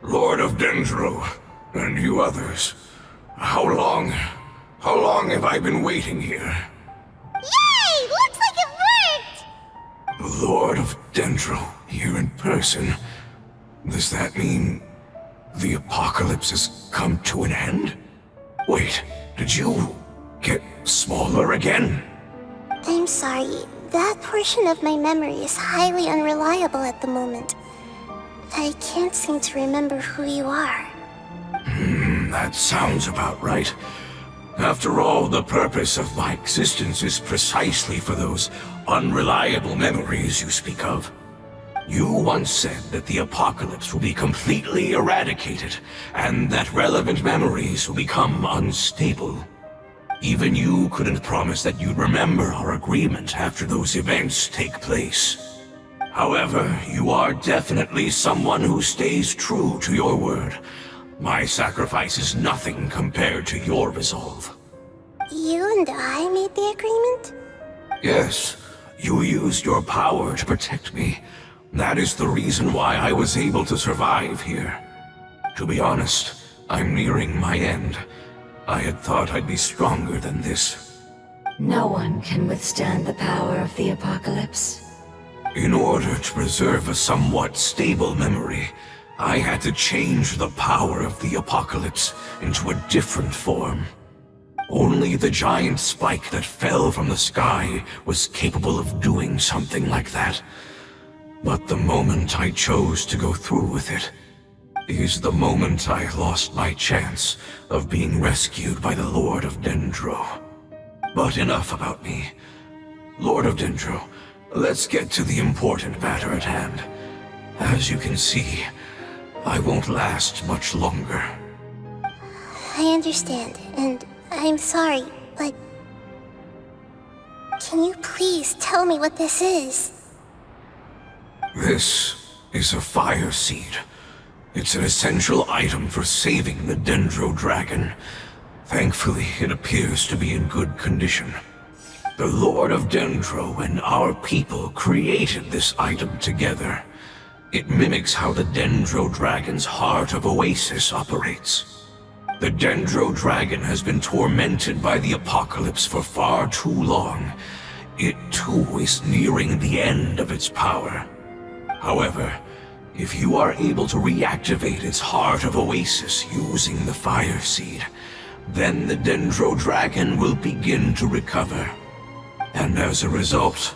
Lord of Dendro, and you others, how long have I been waiting here? Yay! Looks like it worked! The Lord of Dendro, here in person. Does that mean the apocalypse has come to an end? Wait, did you get smaller again? I'm sorry, that portion of my memory is highly unreliable at the moment. I can't seem to remember who you are. That sounds about right. After all, the purpose of my existence is precisely for those unreliable memories you speak of. You once said that the apocalypse will be completely eradicated, and that relevant memories will become unstable. Even you couldn't promise that you'd remember our agreement after those events take place. However, you are definitely someone who stays true to your word. My sacrifice is nothing compared to your resolve. You and I made the agreement? Yes, you used your power to protect me. That is the reason why I was able to survive here. To be honest, I'm nearing my end. I had thought I'd be stronger than this. No one can withstand the power of the apocalypse. In order to preserve a somewhat stable memory, I had to change the power of the apocalypse into a different form. Only the giant spike that fell from the sky was capable of doing something like that. But the moment I chose to go through with it is the moment I lost my chance of being rescued by the Lord of Dendro. But enough about me. Lord of Dendro, let's get to the important matter at hand. As you can see, I won't last much longer. I understand, and I'm sorry, but... Can you please tell me what this is? This is a fire seed. It's an essential item for saving the Dendro dragon. Thankfully, it appears to be in good condition. The Lord of Dendro and our people created this item together. It mimics how the Dendro dragon's heart of Oasis operates. The Dendro dragon has been tormented by the apocalypse for far too long. It too is nearing the end of its power. However, if you are able to reactivate its heart of Oasis using the fire seed, then the Dendro dragon will begin to recover. And as a result,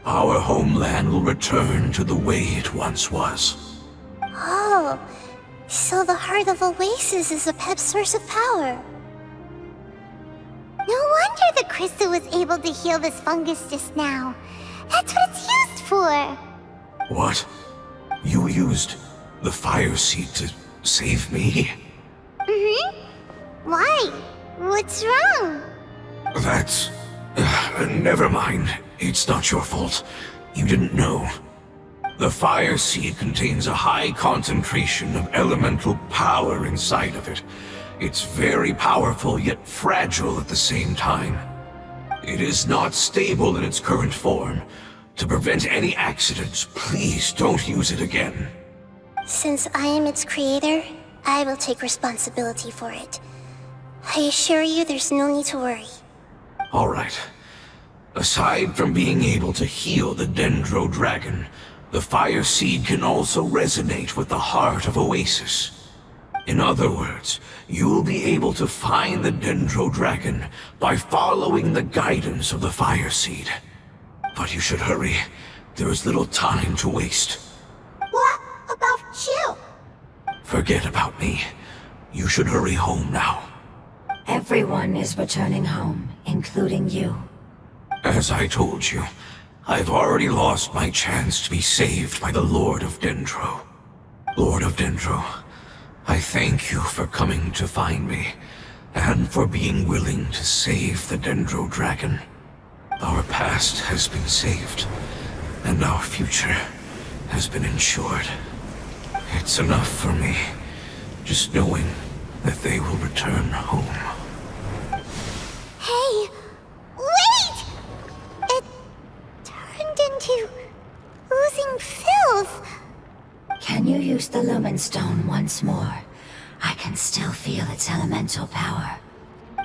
our homeland will return to the way it once was. Oh, so the heart of Oasis is Apep's source of power. No wonder the crystal was able to heal this fungus just now. That's what it's used for. What? You used the fire seed to save me? Why? What's wrong? That's... never mind. It's not your fault. You didn't know. The fire seed contains a high concentration of elemental power inside of it. It's very powerful, yet fragile at the same time. It is not stable in its current form. To prevent any accidents, please don't use it again. Since I am its creator, I will take responsibility for it. I assure you there's no need to worry. Alright. Aside from being able to heal the Dendro dragon, the Fire Seed can also resonate with the heart of Oasis. In other words, you'll be able to find the Dendro dragon by following the guidance of the Fire Seed. But you should hurry. There is little time to waste. What about you? Forget about me. You should hurry home now. Everyone is returning home, including you. As I told you, I've already lost my chance to be saved by the Lord of Dendro. Lord of Dendro, I thank you for coming to find me, and for being willing to save the Dendro dragon. Our past has been saved, and our future has been ensured. It's enough for me, just knowing that they will return home. Hey! Wait! It turned into oozing filth. Can you use the Lumen Stone once more? I can still feel its elemental power.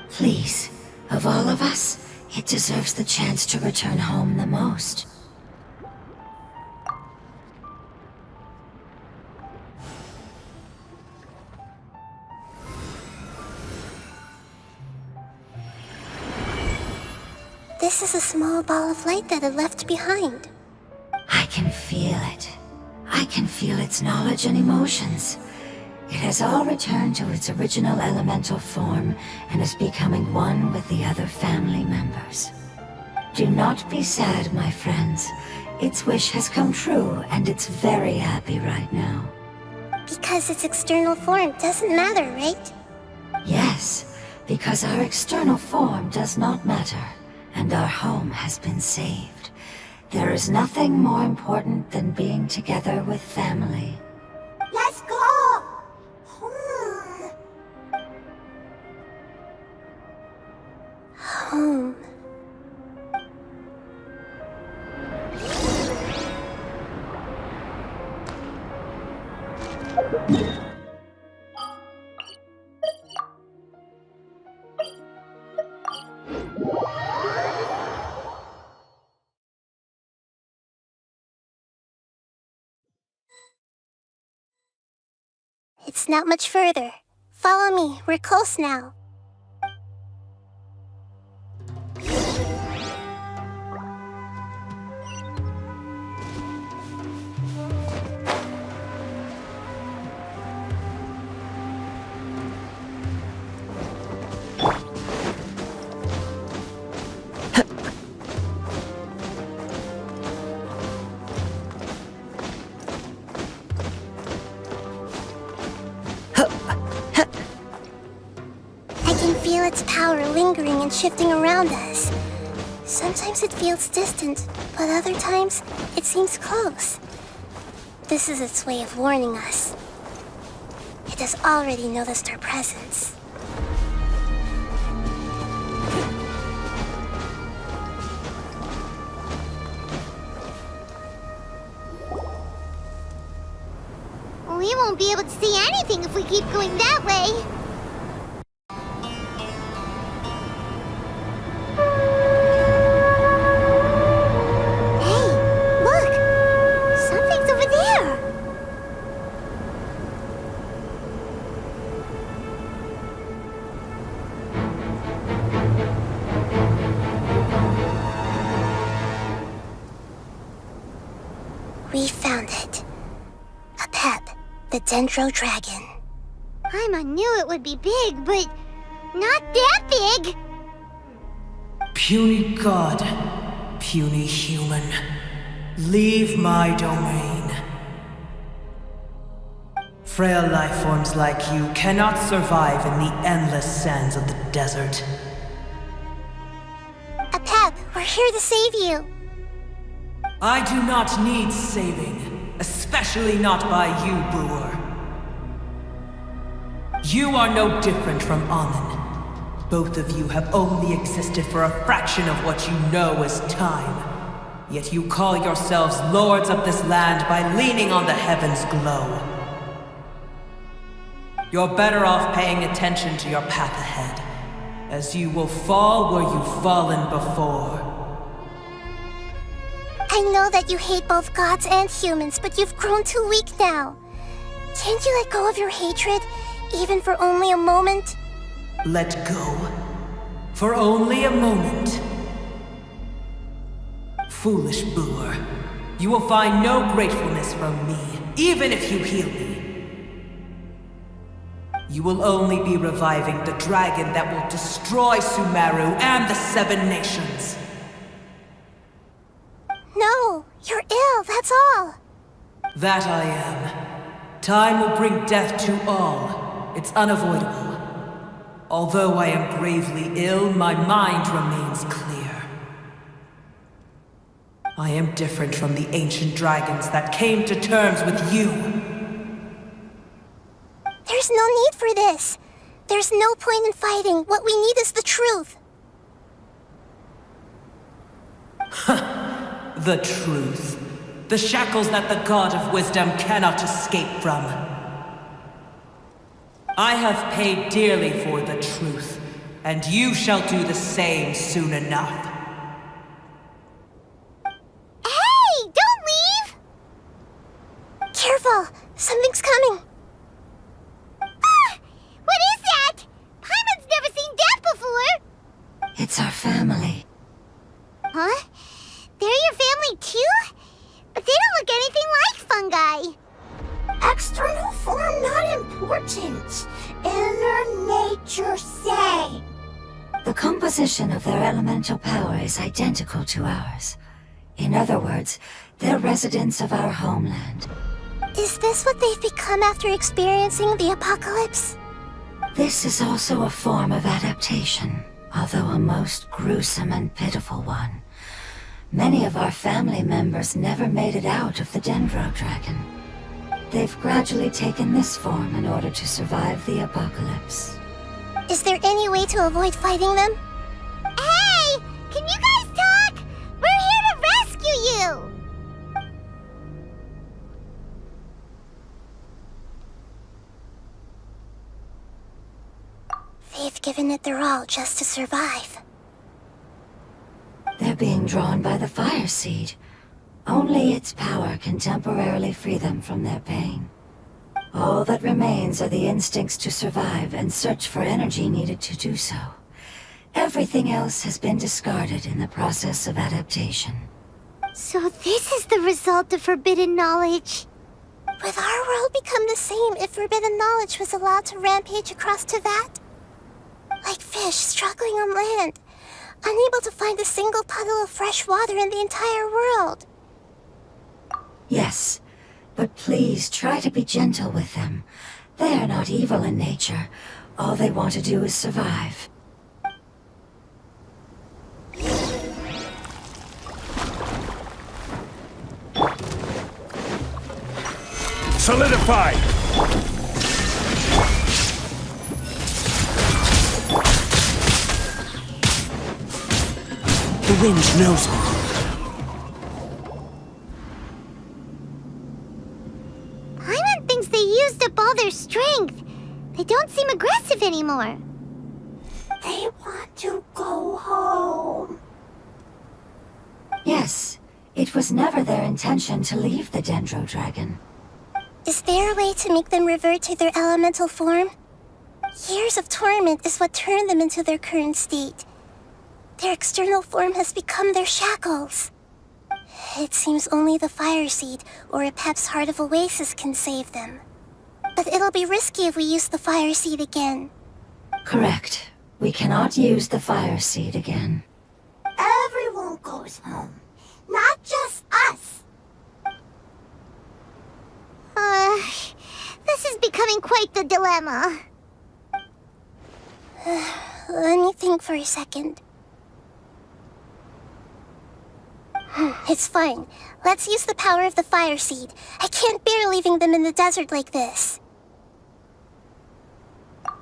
Please, of all of us, it deserves the chance to return home the most. This is a small ball of light that it left behind. I can feel it. I can feel its knowledge and emotions. It has all returned to its original elemental form and is becoming one with the other family members. Do not be sad, my friends. Its wish has come true, and it's very happy right now. Because its external form doesn't matter, right? Yes, because our external form does not matter, and our home has been saved. There is nothing more important than being together with family. Let's go! Home. It's not much further. Follow me, we're close now. Its power lingering and shifting around us. Sometimes it feels distant, but other times it seems close. This is its way of warning us. It has already noticed our presence. We won't be able to see anything if we keep going that way. We found it. Apep, the Dendro dragon. I knew it would be big, but not that big. Puny god, puny human, leave my domain. Frail life forms like you cannot survive in the endless sands of the desert. Apep, we're here to save you. I do not need saving, especially not by you, Brewer. You are no different from Amun. Both of you have only existed for a fraction of what you know as time. Yet you call yourselves lords of this land by leaning on the heavens' glow. You're better off paying attention to your path ahead, as you will fall where you've fallen before. I know that you hate both gods and humans, but you've grown too weak now. Can't you let go of your hatred, even for only a moment? Let go? For only a moment? Foolish boor. You will find no gratefulness from me, even if you heal me. You will only be reviving the dragon that will destroy Sumeru and the Seven Nations. No, you're ill, that's all. That I am. Time will bring death to all. It's unavoidable. Although I am gravely ill, my mind remains clear. I am different from the ancient dragons that came to terms with you. There's no need for this. There's no point in fighting. What we need is the truth. The truth. The shackles that the God of Wisdom cannot escape from. I have paid dearly for the truth, and you shall do the same soon enough. Hey, don't leave! Careful, something's coming. Ah! What is that? Paimon's never seen that before! It's our family. Huh? They're your family too? But they don't look anything like fungi. External form not important. Inner nature same. The composition of their elemental power is identical to ours. In other words, they're residents of our homeland. Is this what they've become after experiencing the apocalypse? This is also a form of adaptation, although a most gruesome and pitiful one. Many of our family members never made it out of the Dendro dragon. They've gradually taken this form in order to survive the apocalypse. Is there any way to avoid fighting them? Hey! Can you guys talk? We're here to rescue you! They've given it their all just to survive. They're being drawn by the fire seed. Only its power can temporarily free them from their pain. All that remains are the instincts to survive and search for energy needed to do so. Everything else has been discarded in the process of adaptation. So this is the result of forbidden knowledge. Would our world become the same if forbidden knowledge was allowed to rampage across Tevat? Like fish struggling on land, unable to find a single puddle of fresh water in the entire world. Yes, but please try to be gentle with them. They are not evil in nature. All they want to do is survive. Solidify! The wind knows me. Paimon thinks they used up all their strength. They don't seem aggressive anymore. They want to go home. Yes, it was never their intention to leave the Dendro dragon. Is there a way to make them revert to their elemental form? Years of torment is what turned them into their current state. Their external form has become their shackles. It seems only the Fire Seed or Apep's Heart of Oasis can save them. But it'll be risky if we use the Fire Seed again. Correct. We cannot use the fire seed again. Everyone goes home. Not just us. This is becoming quite the dilemma. Let me think for a second. It's fine. Let's use the power of the Fire Seed. I can't bear leaving them in the desert like this.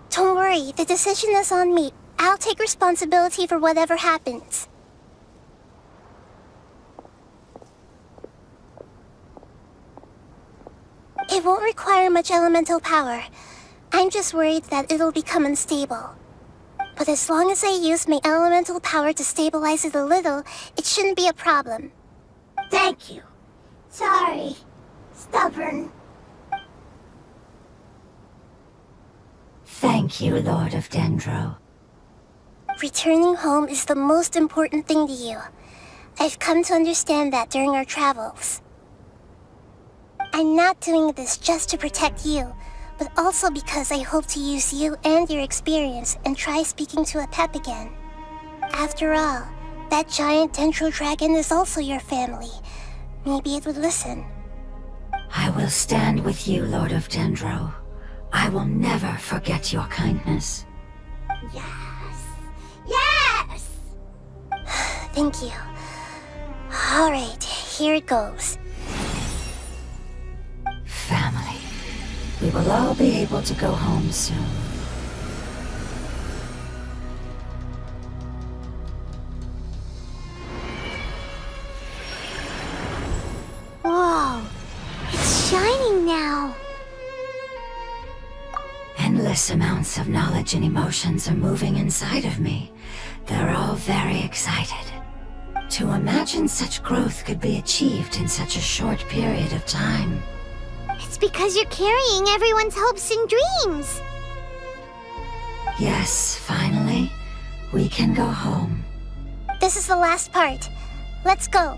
Don't worry, the decision is on me. I'll take responsibility for whatever happens. It won't require much elemental power. I'm just worried that it'll become unstable. But as long as I use my elemental power to stabilize it a little, it shouldn't be a problem. Thank you. Sorry. Stubborn. Thank you, Lord of Dendro. Returning home is the most important thing to you. I've come to understand that during our travels. I'm not doing this just to protect you, but also because I hope to use you and your experience and try speaking to Apep again. After all, that giant Dendro dragon is also your family. Maybe it would listen. I will stand with you, Lord of Dendro. I will never forget your kindness. Yes. Yes! Thank you. Alright, here it goes. Family. We will all be able to go home soon. Whoa, it's shining now. Endless amounts of knowledge and emotions are moving inside of me. They're all very excited. To imagine such growth could be achieved in such a short period of time. It's because you're carrying everyone's hopes and dreams. Yes, finally, we can go home. This is the last part. Let's go.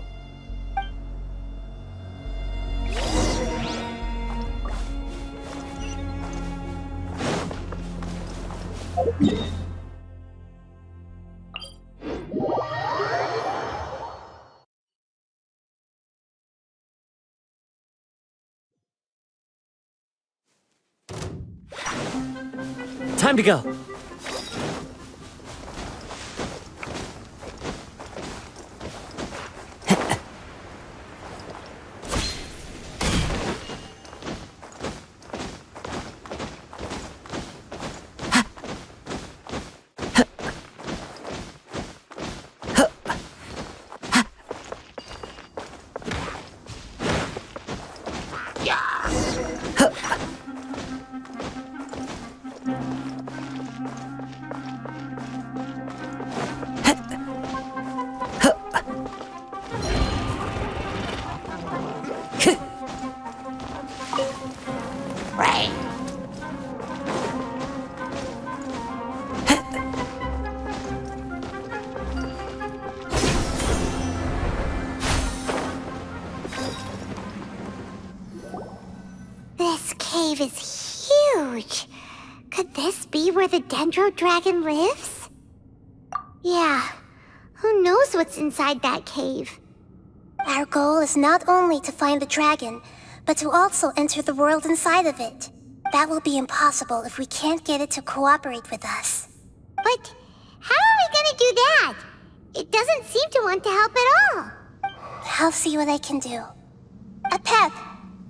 Time to go. Right. This cave is huge. Could this be where the Dendro dragon lives? Yeah, who knows what's inside that cave? Our goal is not only to find the dragon, but to also enter the world inside of it. That will be impossible if we can't get it to cooperate with us. But how are we gonna do that? It doesn't seem to want to help at all. I'll see what I can do. Apep,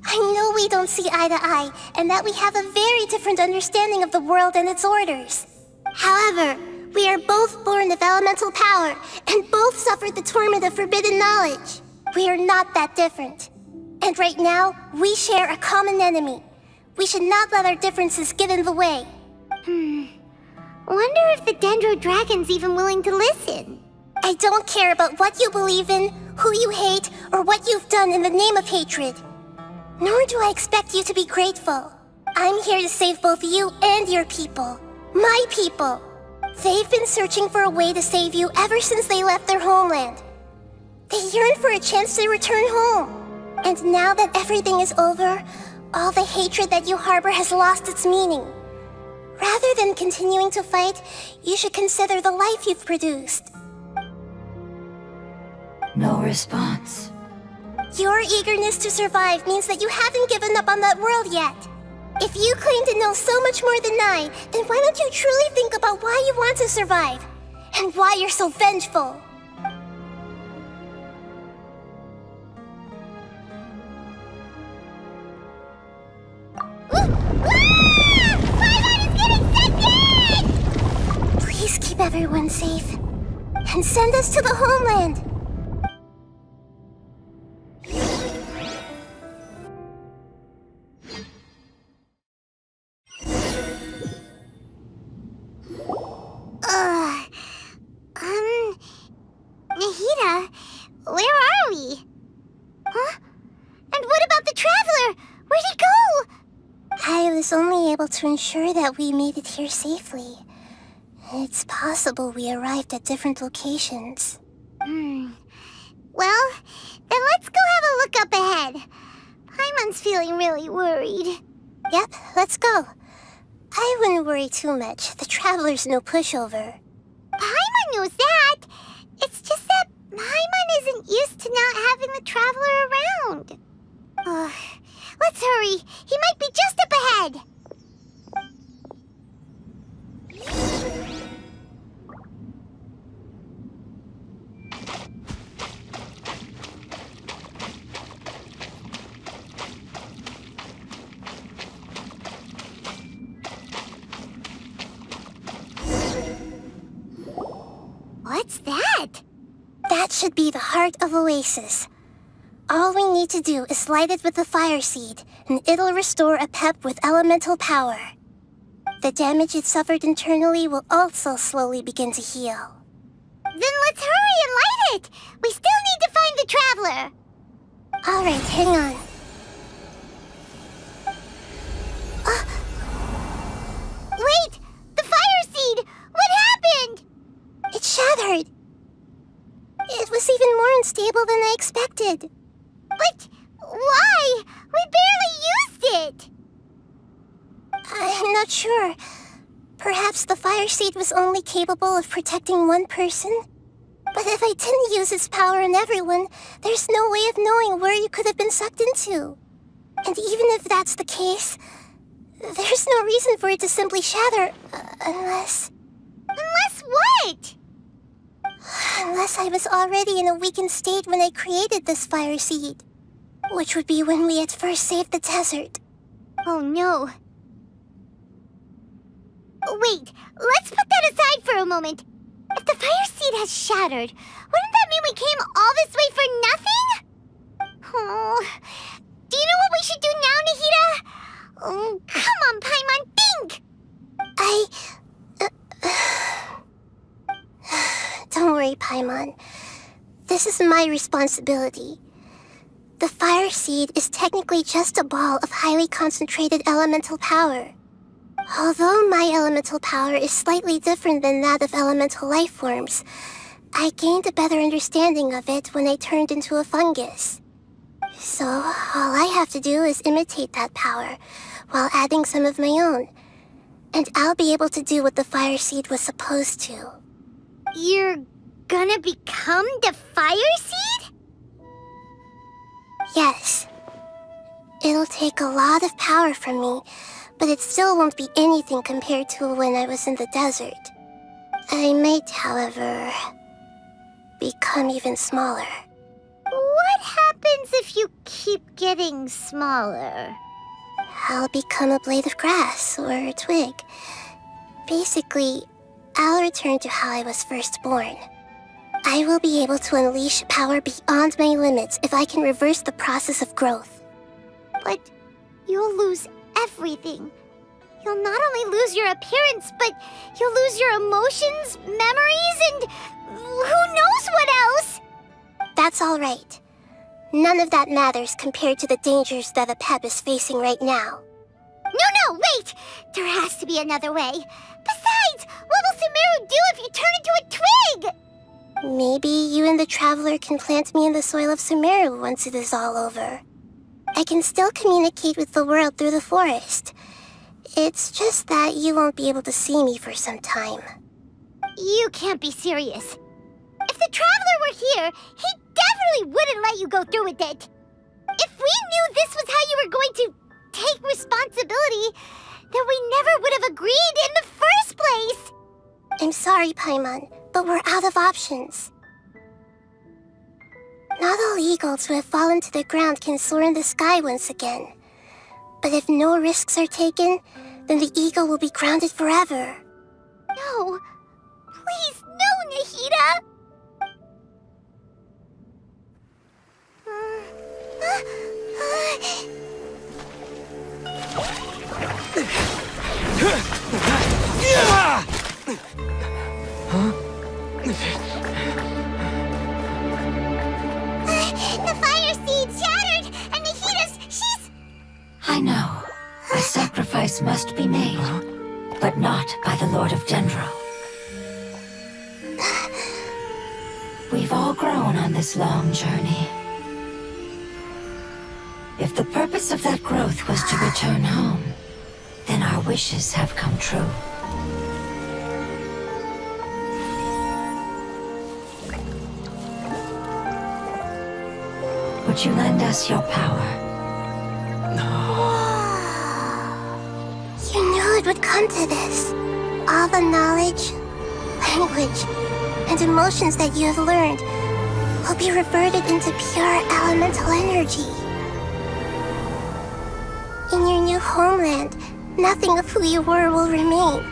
I know we don't see eye to eye, and that we have a very different understanding of the world and its orders. However, we are both born of elemental power, and both suffered the torment of forbidden knowledge. We are not that different. And right now, we share a common enemy. We should not let our differences get in the way. Wonder if the Dendro dragon's even willing to listen. I don't care about what you believe in, who you hate, or what you've done in the name of hatred. Nor do I expect you to be grateful. I'm here to save both you and your people. My people. They've been searching for a way to save you ever since they left their homeland. They yearn for a chance to return home. And now that everything is over, all the hatred that you harbor has lost its meaning. Rather than continuing to fight, you should consider the life you've produced. No response. Your eagerness to survive means that you haven't given up on that world yet. If you claim to know so much more than I, then why don't you truly think about why you want to survive? And why you're so vengeful? Please keep everyone safe. And send us to the homeland. where are we? Huh? And what about the Traveler? Where'd he go? I was only able to ensure that we made it here safely. It's possible we arrived at different locations. Well, then let's go have a look up ahead. Paimon's feeling really worried. Yep, let's go. I wouldn't worry too much. The Traveler's no pushover. Paimon knows that. It's just that Paimon isn't used to not having the Traveler around. Let's hurry. He might be just up ahead. What's that? That should be the heart of Oasis. All we need to do is light it with the fire seed, and it'll restore Apep with elemental power. The damage it suffered internally will also slowly begin to heal. Then let's hurry and light it! We still need to find the Traveler! Alright, hang on. Wait! The fire seed! What happened? It shattered. It was even more unstable than I expected. But why? We barely used it! I'm not sure. Perhaps the fire seed was only capable of protecting one person? But if I didn't use its power on everyone, there's no way of knowing where you could have been sucked into. And even if that's the case, there's no reason for it to simply shatter, unless... Unless what? Unless I was already in a weakened state when I created this fire seed. Which would be when we had first saved the desert. Oh no. Wait, let's put that aside for a moment. If the fire seed has shattered, wouldn't that mean we came all this way for nothing? Oh, do you know what we should do now, Nahida? Oh, come on, Paimon, think! Don't worry, Paimon. This is my responsibility. The fire seed is technically just a ball of highly concentrated elemental power. Although my elemental power is slightly different than that of elemental life forms, I gained a better understanding of it when I turned into a fungus. So, all I have to do is imitate that power, while adding some of my own. And I'll be able to do what the fire seed was supposed to. You're gonna become the fire seed? Yes. It'll take a lot of power from me, but it still won't be anything compared to when I was in the desert. I might, however, become even smaller. What happens if you keep getting smaller? I'll become a blade of grass or a twig. Basically, I'll return to how I was first born. I will be able to unleash power beyond my limits if I can reverse the process of growth. But you'll lose everything. You'll not only lose your appearance, but you'll lose your emotions, memories, and who knows what else? That's all right. None of that matters compared to the dangers that Apep is facing right now. No, wait! There has to be another way. Besides, what will Sumeru do if you turn into a twig? Maybe you and the Traveler can plant me in the soil of Sumeru once it is all over. I can still communicate with the world through the forest. It's just that you won't be able to see me for some time. You can't be serious. If the Traveler were here, he definitely wouldn't let you go through with it. If we knew this was how you were going to take responsibility, then we never would have agreed in the first place. I'm sorry, Paimon, but we're out of options. Not all eagles who have fallen to the ground can soar in the sky once again. But if no risks are taken, then the eagle will be grounded forever. No. Please, no, Nahida! but not by the Lord of Dendro. We've all grown on this long journey. If the purpose of that growth was to return home, then our wishes have come true. Would you lend us your power? You knew it would come to this. All the knowledge, language, and emotions that you have learned will be reverted into pure elemental energy. In your new homeland, nothing of who you were will remain.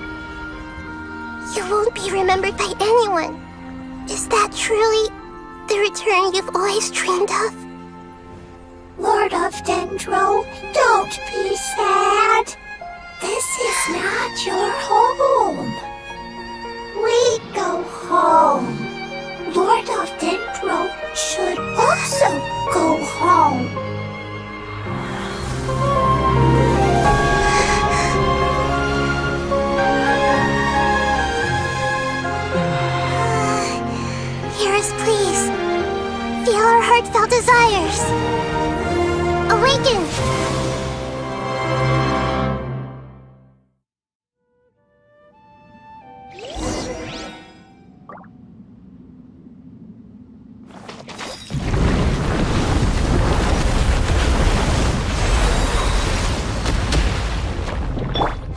You won't be remembered by anyone. Is that truly the return you've always dreamed of? Lord of Dendro, don't be sad. This is not your home. We go home. Lord of Dendro should also go home. Hear us, please. Feel our heartfelt desires. Awaken!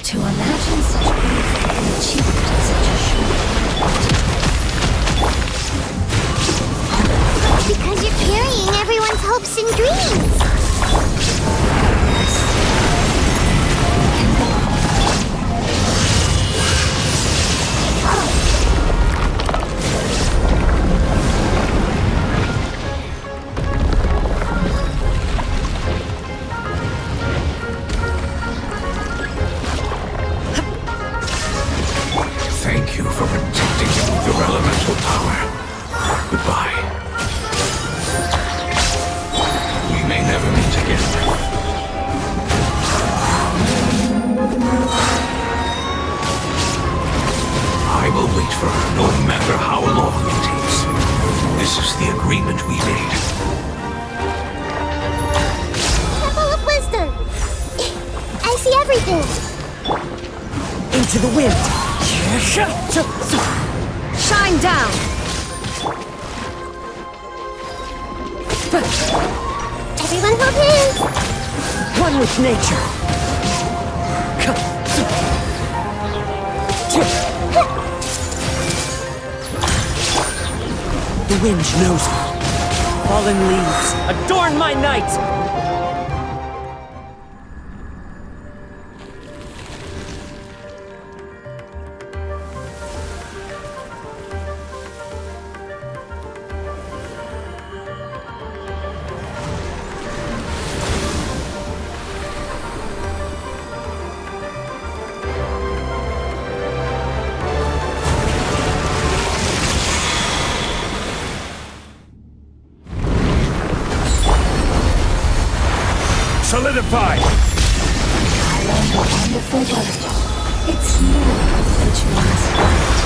To imagine such growth and achievement in such a short Because you're carrying everyone's hopes and dreams. Thank you for protecting your elemental power. Goodbye. We may never meet again. I will wait for her no matter how long it takes. This is the agreement we made. Temple of Wisdom. I see everything. Into the wind. Shine down. Everyone hold hands. One with nature. The wind knows me. Fallen leaves adorn my night. Solidify! I learned a wonderful word. It's you which means light.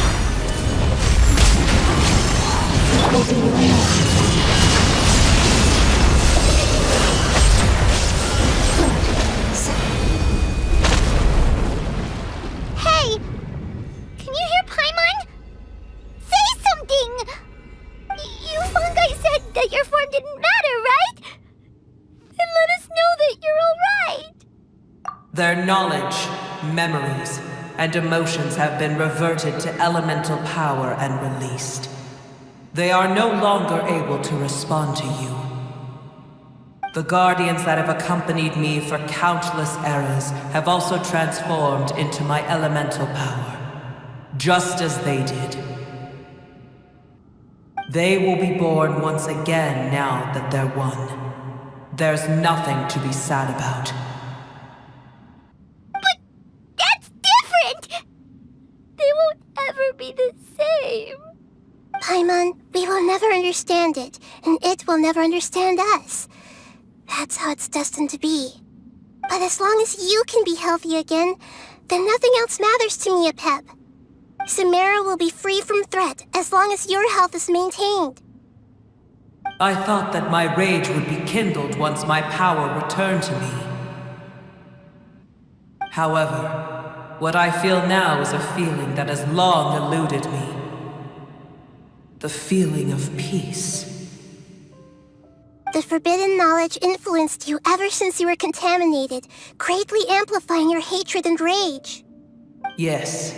It will be your own. Hey! Can you hear Paimon? Say something! You fungi said that your form didn't matter, right? Then let us know that you're alright! Their knowledge, memories, and emotions have been reverted to elemental power and released. They are no longer able to respond to you. The guardians that have accompanied me for countless eras have also transformed into my elemental power, just as they did. They will be born once again now that they're one. There's nothing to be sad about. But that's different! They won't ever be the same. Paimon, we will never understand it, and it will never understand us. That's how it's destined to be. But as long as you can be healthy again, Then nothing else matters to me, Apep. Samara will be free from threat as long as your health is maintained. I thought that my rage would be kindled once my power returned to me. However, what I feel now is a feeling that has long eluded me. The feeling of peace. The forbidden knowledge influenced you ever since you were contaminated, greatly amplifying your hatred and rage. Yes,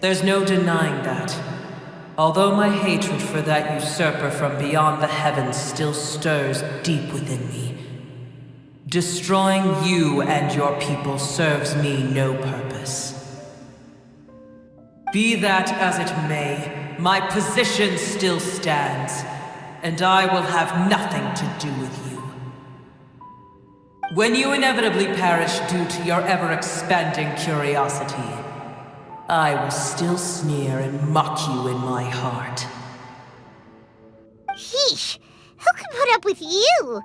there's no denying that. Although my hatred for that usurper from beyond the heavens still stirs deep within me, destroying you and your people serves me no purpose. Be that as it may, my position still stands, and I will have nothing to do with you. When you inevitably perish due to your ever-expanding curiosity, I will still sneer and mock you in my heart. Sheesh, who can put up with you?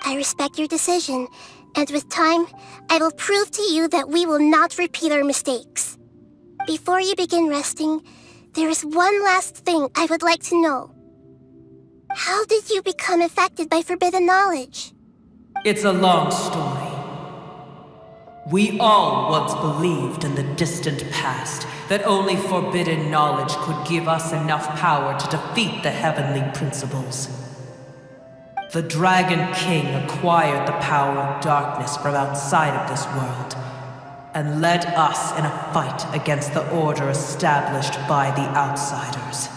I respect your decision, and with time, I will prove to you that we will not repeat our mistakes. Before you begin resting, there is one last thing I would like to know. How did you become affected by forbidden knowledge? It's a long story. We all once believed in the distant past that only forbidden knowledge could give us enough power to defeat the heavenly principles. The Dragon King acquired the power of darkness from outside of this world, and led us in a fight against the order established by the outsiders.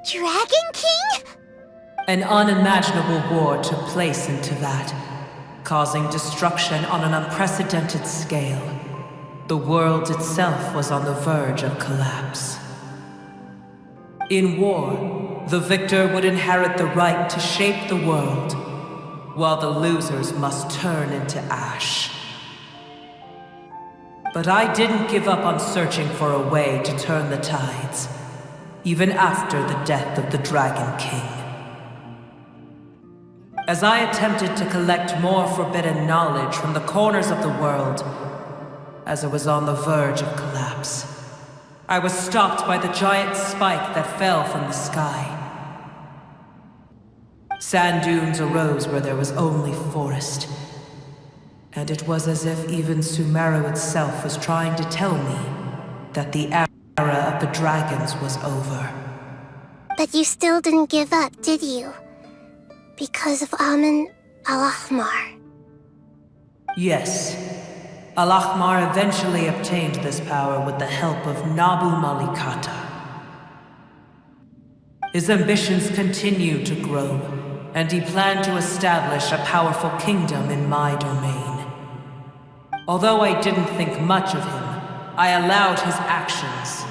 Dragon King? An unimaginable war took place into that, causing destruction on an unprecedented scale. The world itself was on the verge of collapse. In war, the victor would inherit the right to shape the world, while the losers must turn into ash. But I didn't give up on searching for a way to turn the tides, even after the death of the Dragon King. As I attempted to collect more forbidden knowledge from the corners of the world, as it was on the verge of collapse, I was stopped by the giant spike that fell from the sky. Sand dunes arose where there was only forest, and it was as if even Sumeru itself was trying to tell me that the era of the dragons was over. But you still didn't give up, did you? Because of Amun Al-Ahmar. Yes. Al-Ahmar eventually obtained this power with the help of Nabu Malikata. His ambitions continued to grow, and he planned to establish a powerful kingdom in my domain. Although I didn't think much of him, I allowed his actions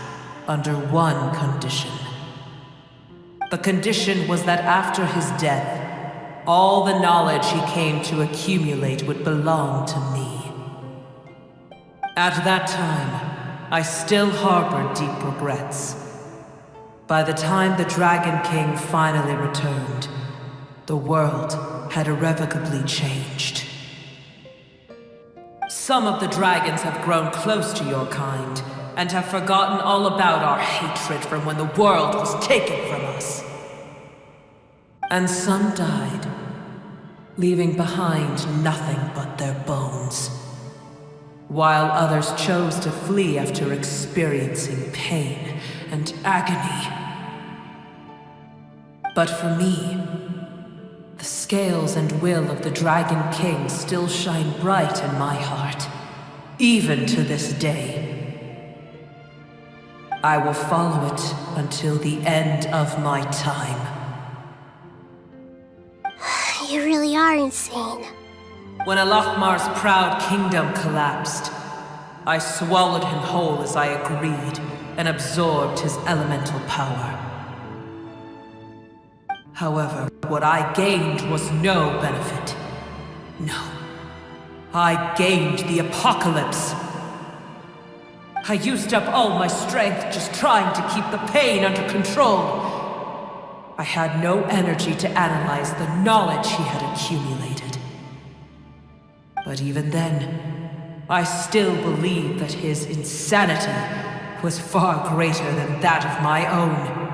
under one condition. The condition was that after his death, all the knowledge he came to accumulate would belong to me. At that time, I still harbored deep regrets. By the time the Dragon King finally returned, the world had irrevocably changed. Some of the dragons have grown close to your kind, and have forgotten all about our hatred from when the world was taken from us. And some died, leaving behind nothing but their bones, while others chose to flee after experiencing pain and agony. But for me, the scales and will of the Dragon King still shine bright in my heart, even to this day. I will follow it until the end of my time. You really are insane. When Al-Ahmar's proud kingdom collapsed, I swallowed him whole as I agreed, and absorbed his elemental power. However, what I gained was no benefit. No. I gained the apocalypse. I used up all my strength just trying to keep the pain under control. I had no energy to analyze the knowledge he had accumulated. But even then, I still believe that his insanity was far greater than that of my own.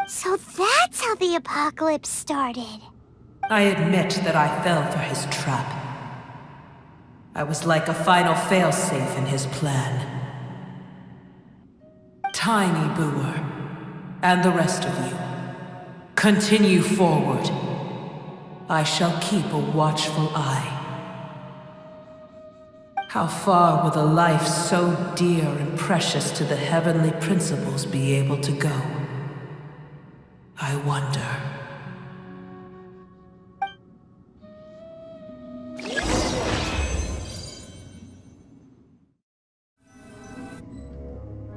So that's how the apocalypse started. I admit that I fell for his trap. I was like a final failsafe in his plan. Tiny Booer, and the rest of you, continue forward. I shall keep a watchful eye. How far will a life so dear and precious to the heavenly principles be able to go? I wonder.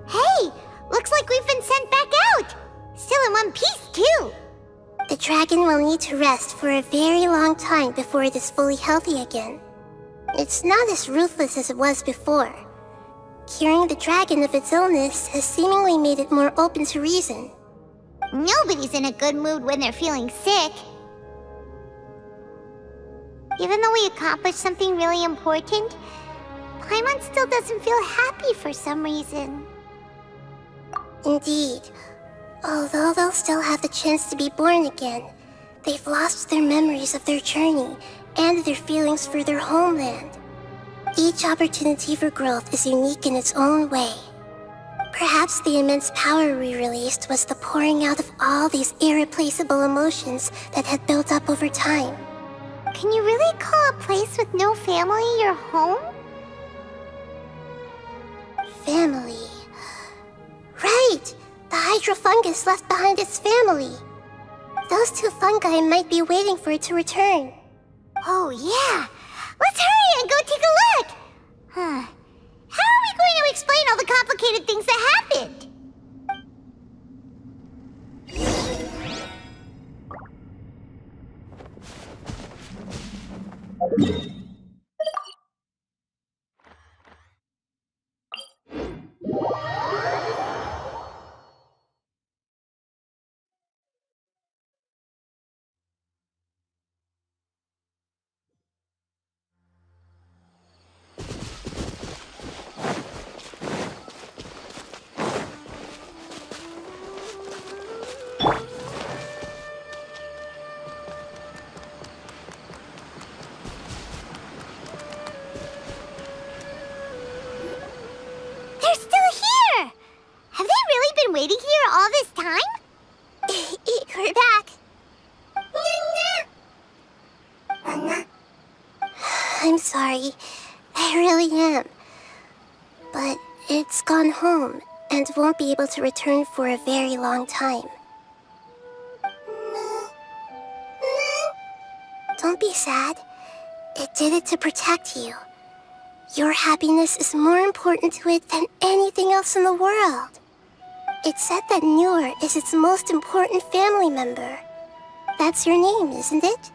Hey! Looks like we've been sent back out! Still in one piece, too! The dragon will need to rest for a very long time before it is fully healthy again. It's not as ruthless as it was before. Curing the dragon of its illness has seemingly made it more open to reason. Nobody's in a good mood when they're feeling sick. Even though we accomplished something really important, Paimon still doesn't feel happy for some reason. Indeed. Although they'll still have the chance to be born again, they've lost their memories of their journey and their feelings for their homeland. Each opportunity for growth is unique in its own way. Perhaps the immense power we released was the pouring out of all these irreplaceable emotions that had built up over time. Can you really call a place with no family your home? Family. Right! The hydrofungus left behind its family. Those two fungi might be waiting for it to return. Oh, yeah! Let's hurry and go take a look! Huh. How are we going to explain all the complicated things that happened? Waiting here all this time? We're back. I'm sorry. I really am. But it's gone home and won't be able to return for a very long time. Don't be sad. It did it to protect you. Your happiness is more important to it than anything else in the world. It said that Noor is its most important family member. That's your name, isn't it?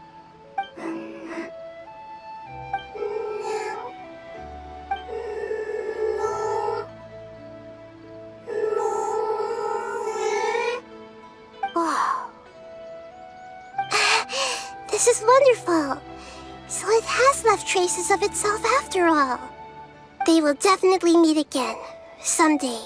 Oh. This is wonderful. So it has left traces of itself after all. They will definitely meet again, someday.